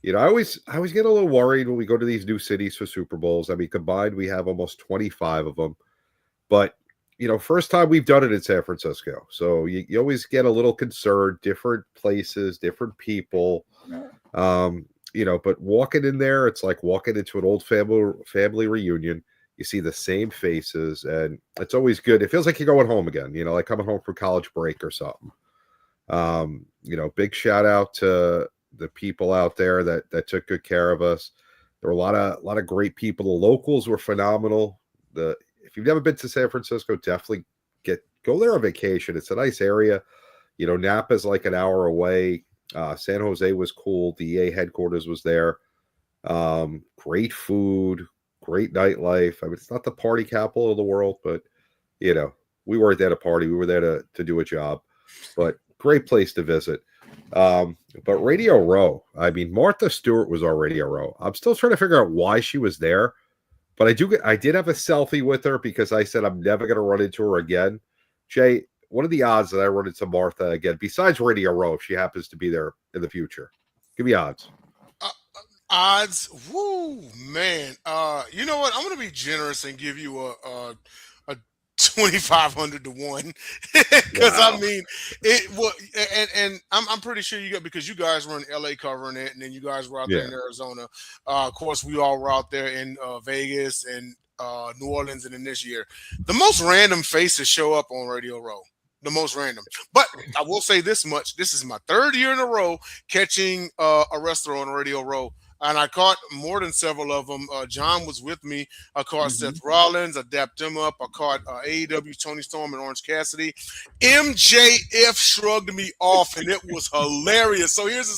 I always get a little worried when we go to these new cities for Super Bowls. I mean, combined, we have almost 25 of them. But first time we've done it in San Francisco, so you always get a little concerned. Different places, different people. But walking in there, it's like walking into an old family reunion. You see the same faces, and it's always good. It feels like you're going home again, like coming home from college break or something. Big shout out to the people out there that took good care of us. There were a lot of great people. The locals were phenomenal. If you've never been to San Francisco, definitely go there on vacation. It's a nice area. Napa's like an hour away. San Jose was cool. DEA headquarters was there. Great food, great nightlife. I mean, it's not the party capital of the world, but we weren't there to party. We were there to do a job. But great place to visit. But Radio Row, I mean, Martha Stewart was our Radio Row. I'm still trying to figure out why she was there, but I did have a selfie with her because I said I'm never going to run into her again. Jay, what are the odds that I run into Martha again, besides Radio Row, if she happens to be there in the future? Give me odds. Odds? Woo, man. You know what? I'm going to be generous and give you a 2,500 to 1 because Wow. I mean it. Well, and I'm pretty sure you got, because you guys were in LA covering it, and then you guys were out there in Arizona. Of course, we all were out there in Vegas and New Orleans, and then this year, the most random faces show up on Radio Row. The most random. But I will say this much: this is my 3rd year in a row catching a wrestler on Radio Row. And I caught more than several of them. John was with me. I caught Seth Rollins. I dapped him up. I caught AEW Tony Storm and Orange Cassidy. MJF shrugged me off, and it was hilarious. So here's the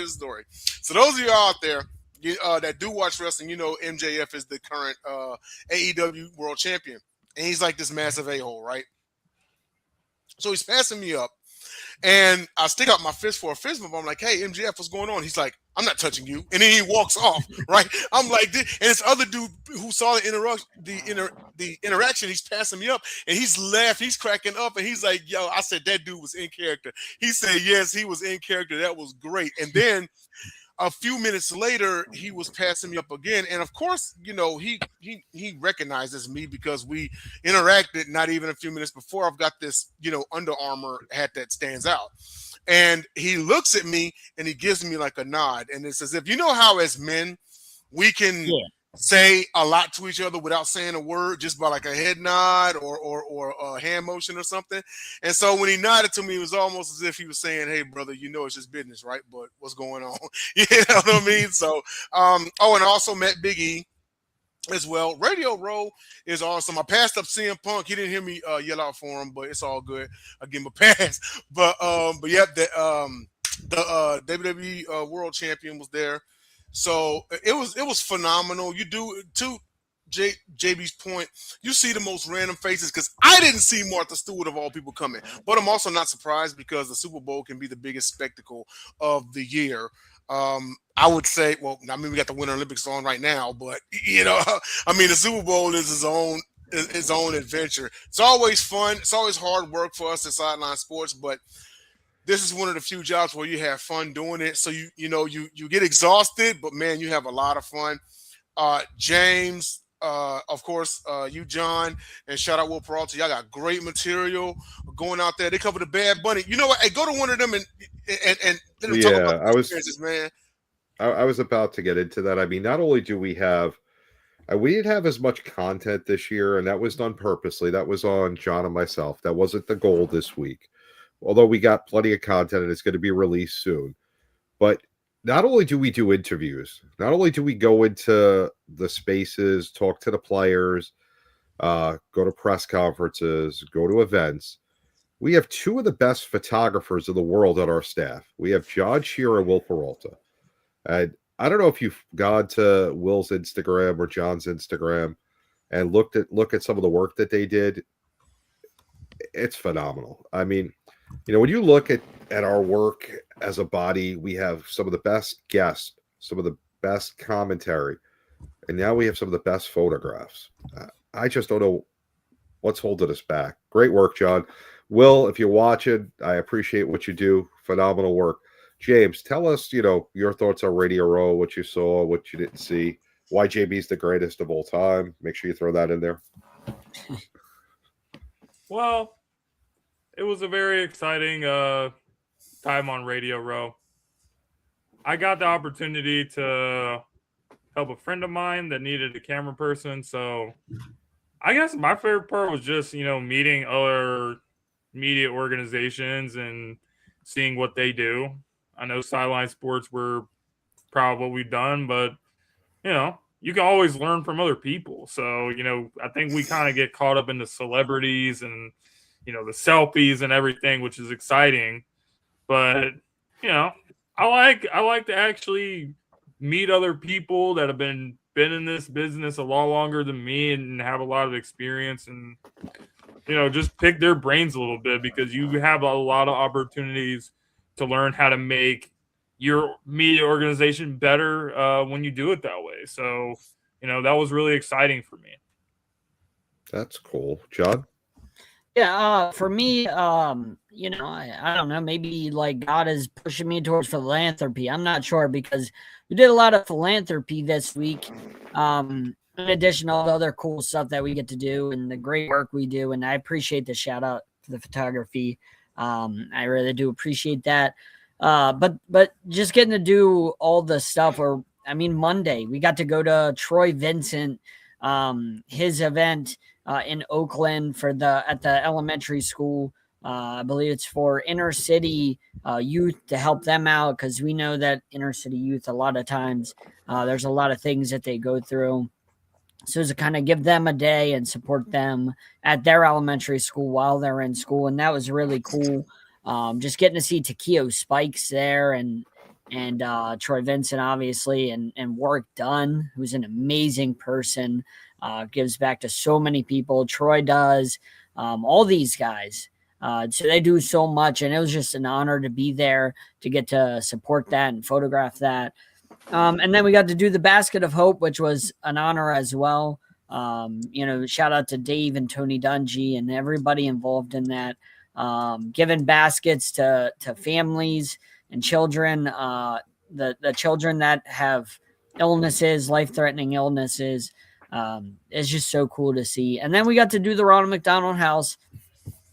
story. So those of you out there that do watch wrestling, MJF is the current AEW World Champion. And he's like this massive a-hole, right? So he's passing me up. And I stick out my fist for a fist bump. I'm like, hey, MJF, what's going on? He's like, I'm not touching you. And then he walks off, right? I'm like, and this other dude who saw the interaction, he's passing me up, and he's laughing, he's cracking up, and he's like, yo, I said, that dude was in character. He said, yes, he was in character. That was great. And then a few minutes later, he was passing me up again. And of course, he recognizes me because we interacted not even a few minutes before. I've got this, Under Armour hat that stands out. And he looks at me and he gives me like a nod. And it's as if, how as men, we can say a lot to each other without saying a word, just by like a head nod or a hand motion or something. And so when he nodded to me, it was almost as if he was saying, hey, brother, it's just business, right? But what's going on? You know what I mean? So, and I also met Big E as well. Radio Row is awesome. I passed up CM Punk. He didn't hear me yell out for him, but it's all good. I give him a pass. But yeah, the WWE World Champion was there. So it was phenomenal. You do, to JB's point, you see the most random faces, because I didn't see Martha Stewart of all people coming. But I'm also not surprised, because the Super Bowl can be the biggest spectacle of the year. I would say, well, I mean, we got the Winter Olympics on right now, but the Super Bowl is its own adventure. It's always fun. It's always hard work for us at Sideline Sports, but this is one of the few jobs where you have fun doing it. So you get exhausted, but man, you have a lot of fun. James, of course, you, John, and shout out Will Peralta. Y'all got great material going out there. They cover the Bad Bunny. You know what? Hey, go to one of them and let them talk about the experiences, man. I was about to get into that. I mean, not only do we didn't have as much content this year, and that was done purposely. That was on John and myself. That wasn't the goal this week. Although we got plenty of content and it's going to be released soon. But not only do we do interviews, not only do we go into the spaces, talk to the players, go to press conferences, go to events, we have 2 of the best photographers of the world on our staff. We have John Shearer and Will Peralta. And I don't know if you've gone to Will's Instagram or John's Instagram and look at some of the work that they did. It's phenomenal. I mean, when you look at our work as a body, we have some of the best guests, some of the best commentary, and now we have some of the best photographs. I just don't know what's holding us back. Great work, John. Will, if you're watching, I appreciate what you do. Phenomenal work. James, tell us, your thoughts on Radio Row, what you saw, what you didn't see, why JB's the greatest of all time. Make sure you throw that in there. Well, it was a very exciting time on Radio Row. I got the opportunity to help a friend of mine that needed a camera person. So I guess my favorite part was just, meeting other media organizations and seeing what they do. I know Sideline Sports were proud of what we've done, but, you can always learn from other people. So, I think we kind of get caught up in the celebrities and, the selfies and everything, which is exciting. But, you know, I like to actually meet other people that have been in this business a lot longer than me and have a lot of experience, and just pick their brains a little bit, because you have a lot of opportunities to learn how to make your media organization better when you do it that way. So that was really exciting for me. That's cool. John? Yeah, for me, I don't know, maybe like God is pushing me towards philanthropy. I'm not sure, because we did a lot of philanthropy this week. In addition to all the other cool stuff that we get to do and the great work we do. And I appreciate the shout out to the photography. I really do appreciate that. But just getting to do all the stuff, or Monday, we got to go to Troy Vincent, his event in Oakland at the elementary school. I believe it's for inner city youth, to help them out, because we know that inner city youth, a lot of times, there's a lot of things that they go through. So to kind of give them a day and support them at their elementary school while they're in school. And that was really cool. Just getting to see Takeo Spikes there, and Troy Vincent, obviously, and Work Done, who's an amazing person, gives back to so many people. Troy does, all these guys. So they do so much, and it was just an honor to be there, to get to support that and photograph that. And then we got to do the Basket of Hope, which was an honor as well. Shout out to Dave and Tony Dungy and everybody involved in that, giving baskets to families and children, the children that have illnesses, life-threatening illnesses. It's just so cool to see. And then we got to do the Ronald McDonald House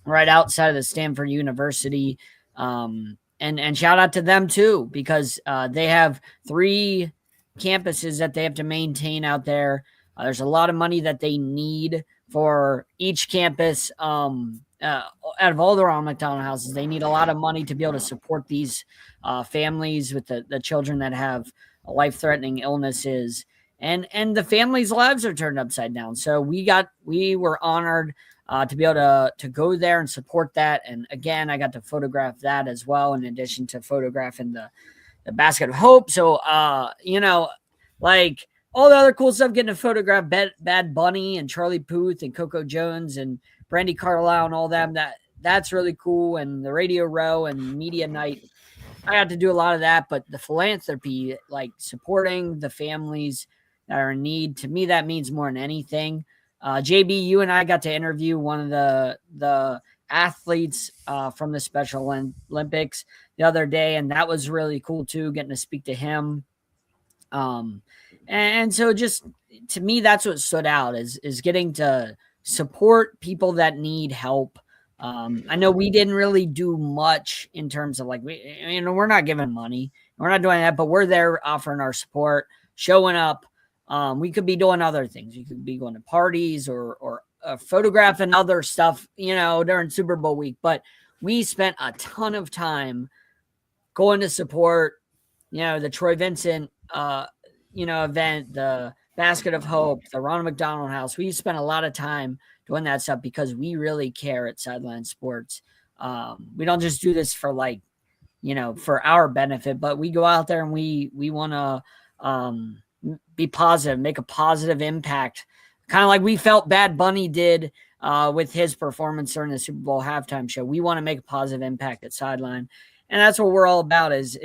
right outside of the Stanford University. And shout out to them too, because they have 3 campuses that they have to maintain out there. There's a lot of money that they need for each campus. Out of all the Ronald McDonald houses, they need a lot of money to be able to support these families with the children that have life-threatening illnesses, and the families' lives are turned upside down. So we were honored to be able to go there and support that. And again, I got to photograph that as well, in addition to photographing the Basket of Hope. So, like all the other cool stuff, getting to photograph Bad Bunny and Charlie Puth and Coco Jones and Brandy Carlisle and all them, that's really cool. And the Radio Row and Media Night, I got to do a lot of that. But the philanthropy, like supporting the families that are in need, to me, that means more than anything. JB, you and I got to interview one of the athletes from the Special Olympics the other day, and that was really cool too, getting to speak to him. And so just to me, that's what stood out, is getting to support people that need help. I know we didn't really do much in terms of we're not giving money, we're not doing that, but we're there offering our support, showing up. We could be doing other things. We could be going to parties or photographing other stuff, during Super Bowl week. But we spent a ton of time going to support, the Troy Vincent, event, the Basket of Hope, the Ronald McDonald House. We spent a lot of time doing that stuff because we really care at Sideline Sports. We don't just do this for for our benefit, but we go out there and we want to be positive, make a positive impact, kind of like we felt Bad Bunny did with his performance during the Super Bowl halftime show. We want to make a positive impact at Sideline, and that's what we're all about. Is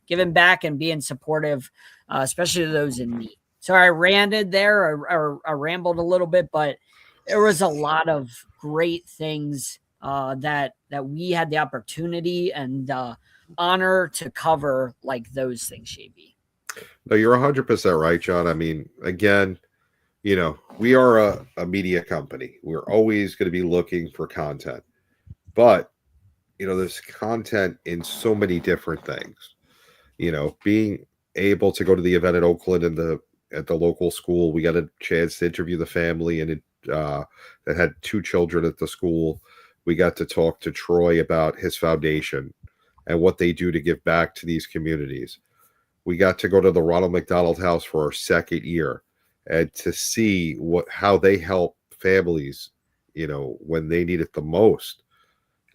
giving back and being supportive, especially to those in need. So I ranted there, or I rambled a little bit, but there was a lot of great things that we had the opportunity and honor to cover, like those things, JB. No, you're 100% right, John. Again, we are a media company. We're always going to be looking for content. But, there's content in so many different things. Being able to go to the event at Oakland and at the local school, we got a chance to interview the family and that had 2 children at the school. We got to talk to Troy about his foundation and what they do to give back to these communities. We got to go to the Ronald McDonald House for our 2nd year and to see how they help families, when they need it the most.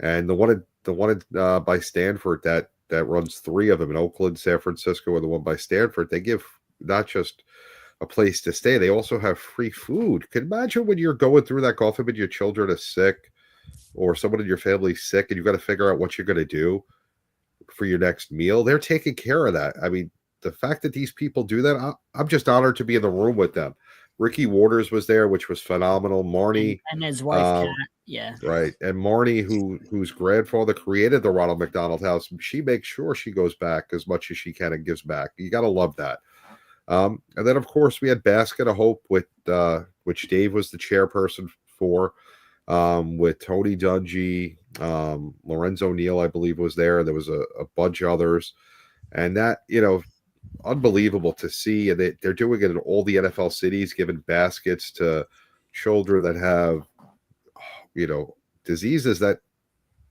And the one by Stanford that runs 3 of them in Oakland, San Francisco, and the one by Stanford, they give not just a place to stay, they also have free food. Can you imagine when you're going through that golf and your children are sick or someone in your family's sick and you've got to figure out what you're going to do for your next meal? They're taking care of that. I mean, the fact that these people do that, I'm just honored to be in the room with them. Ricky Waters was there, which was phenomenal. Marnie and his wife, Kat. Yeah, right. And Marnie, whose grandfather created the Ronald McDonald House, she makes sure she goes back as much as she can and gives back. You got to love that. And then, of course, we had Basket of Hope with which Dave was the chairperson for, with Tony Dungy, Lorenzo Neal, I believe, was there. There was a bunch of others, and that unbelievable to see. And they're doing it in all the NFL cities, giving baskets to children that have diseases that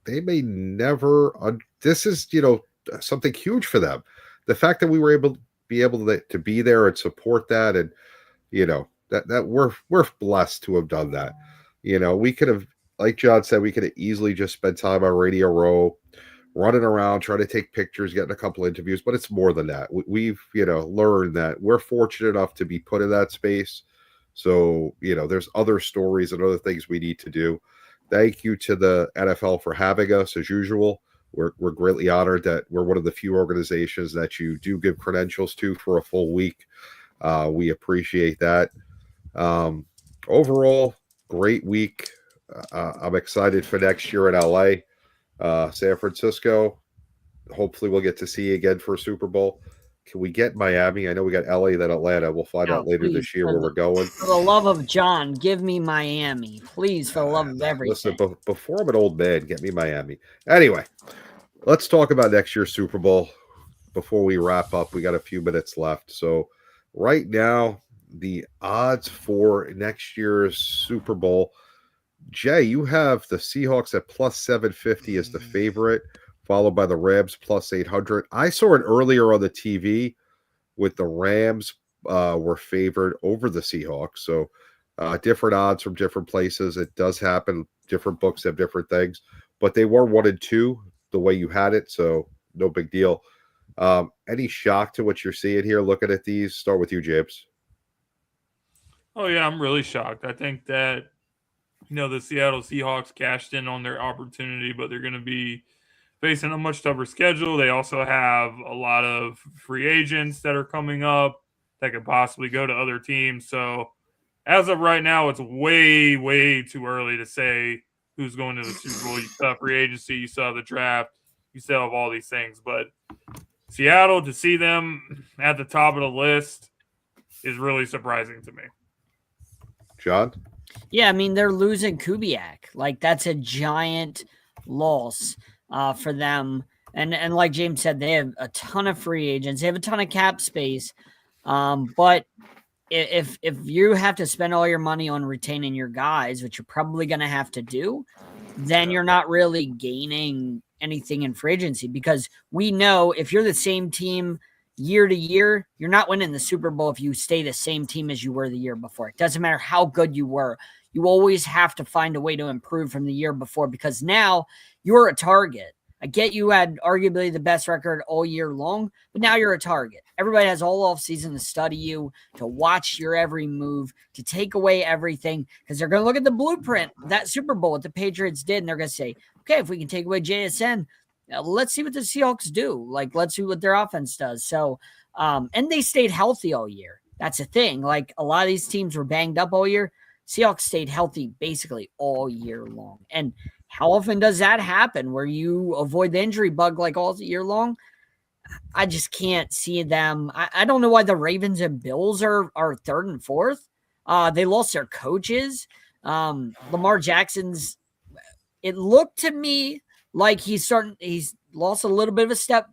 they may never. This is something huge for them. The fact that we were able to be there and support that, and that we're blessed to have done that. We could have, like John said, we could have easily just spent time on Radio Row, running around trying to take pictures, getting a couple interviews, but it's more than that. We've learned that we're fortunate enough to be put in that space. So there's other stories and other things we need to do. Thank you to the NFL for having us as usual. We're greatly honored that we're one of the few organizations that you do give credentials to for a full week. We appreciate that. Overall, great week. I'm excited for next year in LA, San Francisco. Hopefully we'll get to see you again for a Super Bowl. Can we get Miami? I know we got LA, then Atlanta. We'll find out later this year where we're going. For the love of John, give me Miami. Please, for the love of everything. Listen, before I'm an old man, get me Miami. Anyway, let's talk about next year's Super Bowl before we wrap up. We got a few minutes left. So right now, the odds for next year's Super Bowl, Jay, you have the Seahawks at plus 750 as the favorite, followed by the Rams plus 800. I saw it earlier on the TV with the Rams were favored over the Seahawks. So different odds from different places. It does happen. Different books have different things, but they were 1 and 2 the way you had it. So no big deal. Any shock to what you're seeing here? Looking at these, start with you, James. Oh yeah, I'm really shocked. I think that the Seattle Seahawks cashed in on their opportunity, but they're going to be facing a much tougher schedule. They also have a lot of free agents that are coming up that could possibly go to other teams. So as of right now, it's way, way too early to say who's going to the Super Bowl. You still have free agency, you still have the draft, you still have all these things. But Seattle, to see them at the top of the list is really surprising to me. John? Yeah, I mean, they're losing Kubiak. Like, that's a giant loss for them. And like James said, they have a ton of free agents. They have a ton of cap space. But if you have to spend all your money on retaining your guys, which you're probably going to have to do, then you're not really gaining anything in free agency, because we know if you're the same team year to year, you're not winning the Super Bowl if you stay the same team as you were the year before. It doesn't matter how good you were. You always have to find a way to improve from the year before, because now you're a target. I get you had arguably the best record all year long, but now you're a target. Everybody has all off season to study you, to watch your every move, to take away everything, because they're going to look at the blueprint, that Super Bowl, what the Patriots did, and they're going to say, okay, if we can take away JSN, let's see what the Seahawks do. Like, let's see what their offense does. So, and they stayed healthy all year. That's a thing. Like, a lot of these teams were banged up all year. Seahawks stayed healthy basically all year long. And how often does that happen where you avoid the injury bug like all year long? I just can't see them. I don't know why the Ravens and Bills are third and fourth. They lost their coaches. Lamar Jackson's. It looked to me like he's lost a little bit of a step,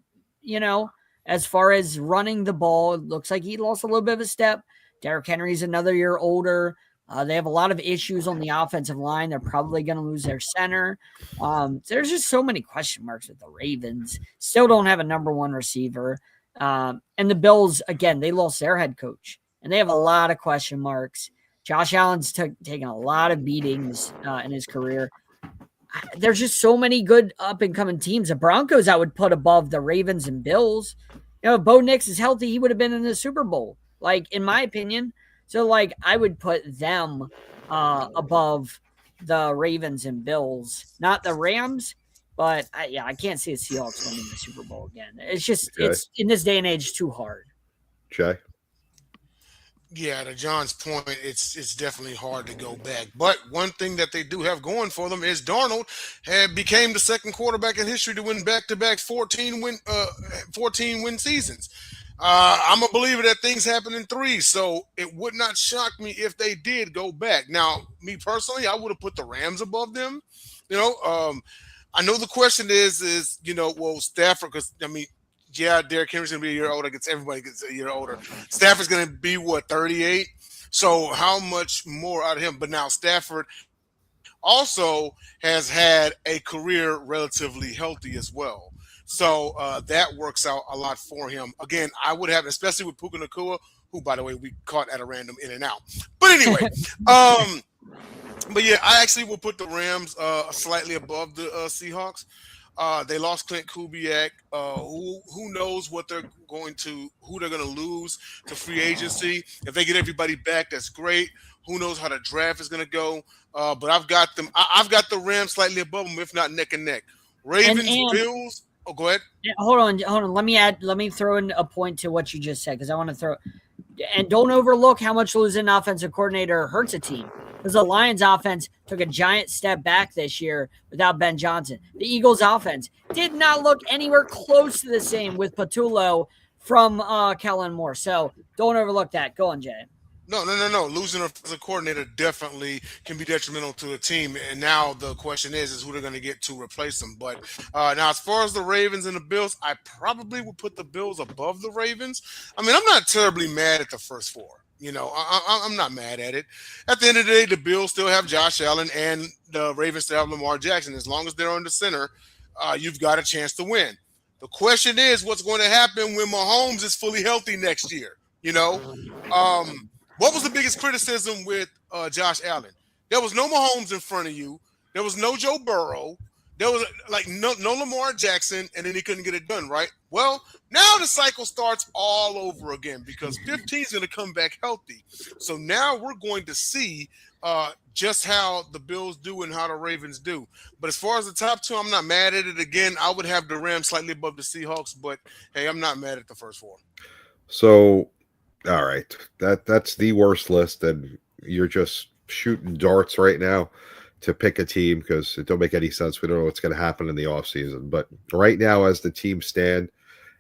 as far as running the ball. It looks like he lost a little bit of a step. Derrick Henry's another year older. They have a lot of issues on the offensive line. They're probably going to lose their center. There's just so many question marks with the Ravens. Still don't have a number one receiver. And the Bills, again, they lost their head coach. And they have a lot of question marks. Josh Allen's taken a lot of beatings in his career. There's just so many good up-and-coming teams. The Broncos I would put above the Ravens and Bills. If Bo Nix is healthy, he would have been in the Super Bowl, in my opinion. So, I would put them above the Ravens and Bills. Not the Rams, but I can't see the Seahawks winning the Super Bowl again. It's just, it's in this day and age, too hard. Jay? Yeah, to John's point, it's definitely hard to go back. But one thing that they do have going for them is Darnold became the second quarterback in history to win back-to-back 14 win seasons. I'm a believer that things happen in threes, so it would not shock me if they did go back. Now, me personally, I would have put the Rams above them. I know the question is Stafford, because Derrick Henry's gonna be a year older. Everybody gets a year older. Stafford's gonna be 38. So how much more out of him? But now Stafford also has had a career relatively healthy as well. So that works out a lot for him. Again, I would have, especially with Puka Nacua, who, by the way, we caught at a random in and out. But anyway, but yeah, I actually will put the Rams slightly above the Seahawks. They lost Clint Kubiak. Who knows who they're going to lose to free agency? If they get everybody back, that's great. Who knows how the draft is going to go? But I've got them. I've got the Rams slightly above them, if not neck and neck. Ravens, Bills. Oh, go ahead. Hold on. Let me throw in a point to what you just said, because I want to throw. And don't overlook how much losing an offensive coordinator hurts a team. Because the Lions offense took a giant step back this year without Ben Johnson. The Eagles offense did not look anywhere close to the same with Patullo from Kellen Moore. So don't overlook that. Go on, Jay. No. Losing a coordinator definitely can be detrimental to a team. And now the question is who they're going to get to replace them. But now, as far as the Ravens and the Bills, I probably would put the Bills above the Ravens. I'm not terribly mad at the first four. I'm not mad at it. At the end of the day, the Bills still have Josh Allen and the Ravens still have Lamar Jackson. As long as they're on the center, you've got a chance to win. The question is what's going to happen when Mahomes is fully healthy next year. What was the biggest criticism with Josh Allen? There was no Mahomes in front of you. There was no Joe Burrow. There was no Lamar Jackson, and then he couldn't get it done, right? Well, now the cycle starts all over again because 15 is going to come back healthy. So now we're going to see just how the Bills do and how the Ravens do. But as far as the top two, I'm not mad at it. Again, I would have the Rams slightly above the Seahawks, but hey, I'm not mad at the first four. So, all right, that's the worst list, and you're just shooting darts right now to pick a team because it don't make any sense. We don't know what's going to happen in the offseason. But right now, as the teams stand,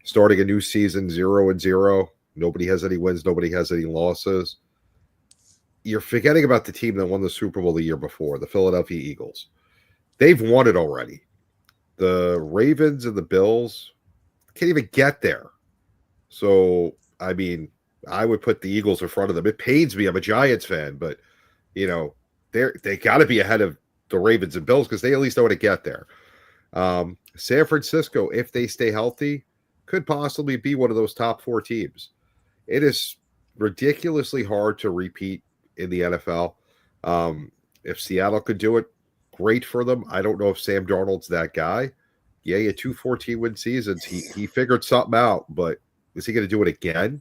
starting a new season 0-0, nobody has any wins, nobody has any losses. You're forgetting about the team that won the Super Bowl the year before, the Philadelphia Eagles. They've won it already. The Ravens and the Bills can't even get there. So, I would put the Eagles in front of them. It pains me. I'm a Giants fan, but, they got to be ahead of the Ravens and Bills because they at least know how to get there. San Francisco, if they stay healthy, could possibly be one of those top four teams. It is ridiculously hard to repeat in the NFL. If Seattle could do it, great for them. I don't know if Sam Darnold's that guy. Yeah, he had 2 14-win seasons. He figured something out, but is he going to do it again?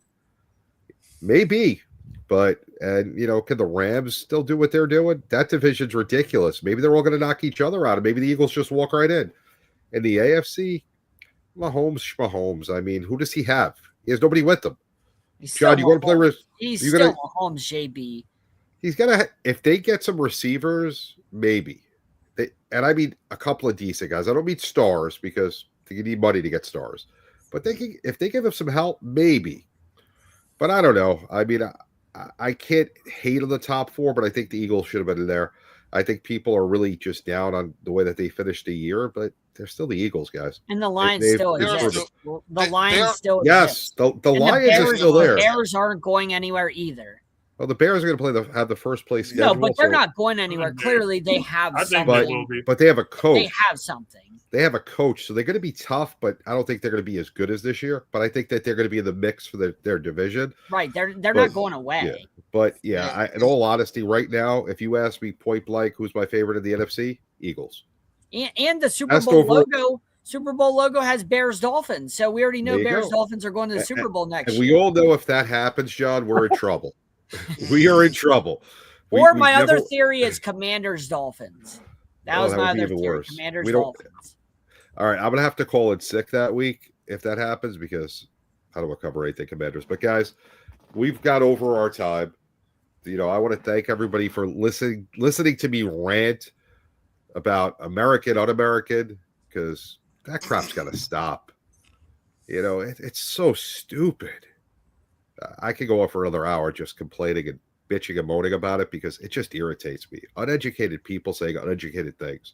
Maybe. But, can the Rams still do what they're doing? That division's ridiculous. Maybe they're all going to knock each other out, and maybe the Eagles just walk right in. In the AFC, Mahomes. Who does he have? He has nobody with him. John, you want to play with? He's still Mahomes, JB. He's gonna. If they get some receivers, maybe. A couple of decent guys. I don't mean stars because you need money to get stars. But if they give him some help, maybe. But I don't know. I can't hate on the top 4, but I think the Eagles should have been in there. I think people are really just down on the way that they finished the year, but they're still the Eagles, guys. And the Lions They've still proven exist. it. The they Lions are- still Yes, exist. the And Lions are Bears, still there. The Bears aren't going anywhere either. Well, the Bears are going to have the first place No, schedule. but they're so- not going anywhere. Clearly, they have I think something. they will be. But they have a coach. They have something. They have a coach, so they're going to be tough, but I don't think they're going to be as good as this year. But I think that they're going to be in the mix for their division. Right. They're But- not going away. Yeah. But yeah, in all honesty, right now, if you ask me point blank, who's my favorite in the NFC? Eagles. And the Super Best Bowl overall- logo. Super Bowl logo has Bears Dolphins, so we already know There you Bears go. Dolphins are going to the Super Bowl next And we year. all know if that happens, John, we're in trouble. We are in trouble. Or We my other never- theory is Commanders Dolphins. That Oh, was that my would be other even theory. worse. Commanders We don't- Dolphins. All right, I'm gonna have to call it sick that week if that happens because I don't want to cover anything Commanders. But guys, we've got over our time. I want to thank everybody for listening to me rant about American, un-American, because that crap's got to stop. It's so stupid. I could go on for another hour just complaining and bitching and moaning about it because it just irritates me. Uneducated people saying uneducated things.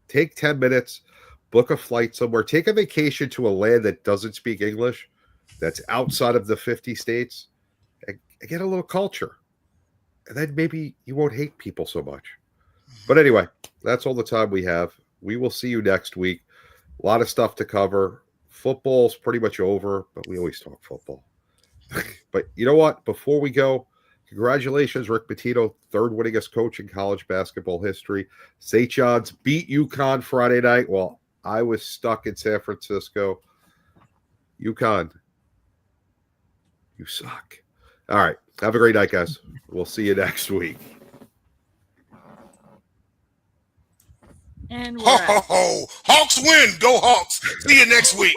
Take 10 minutes, book a flight somewhere, take a vacation to a land that doesn't speak English, that's outside of the 50 states, and get a little culture. And then maybe you won't hate people so much. But anyway, that's all the time we have. We will see you next week. A lot of stuff to cover. Football's pretty much over, but we always talk football. But you know what? Before we go, congratulations, Rick Pitino, third winningest coach in college basketball history. St. John's beat UConn Friday night while I was stuck in San Francisco. UConn, you suck. All right. Have a great night, guys. We'll see you next week. And we're Ho, out. ho, ho. Hawks win. Go Hawks. See you next week.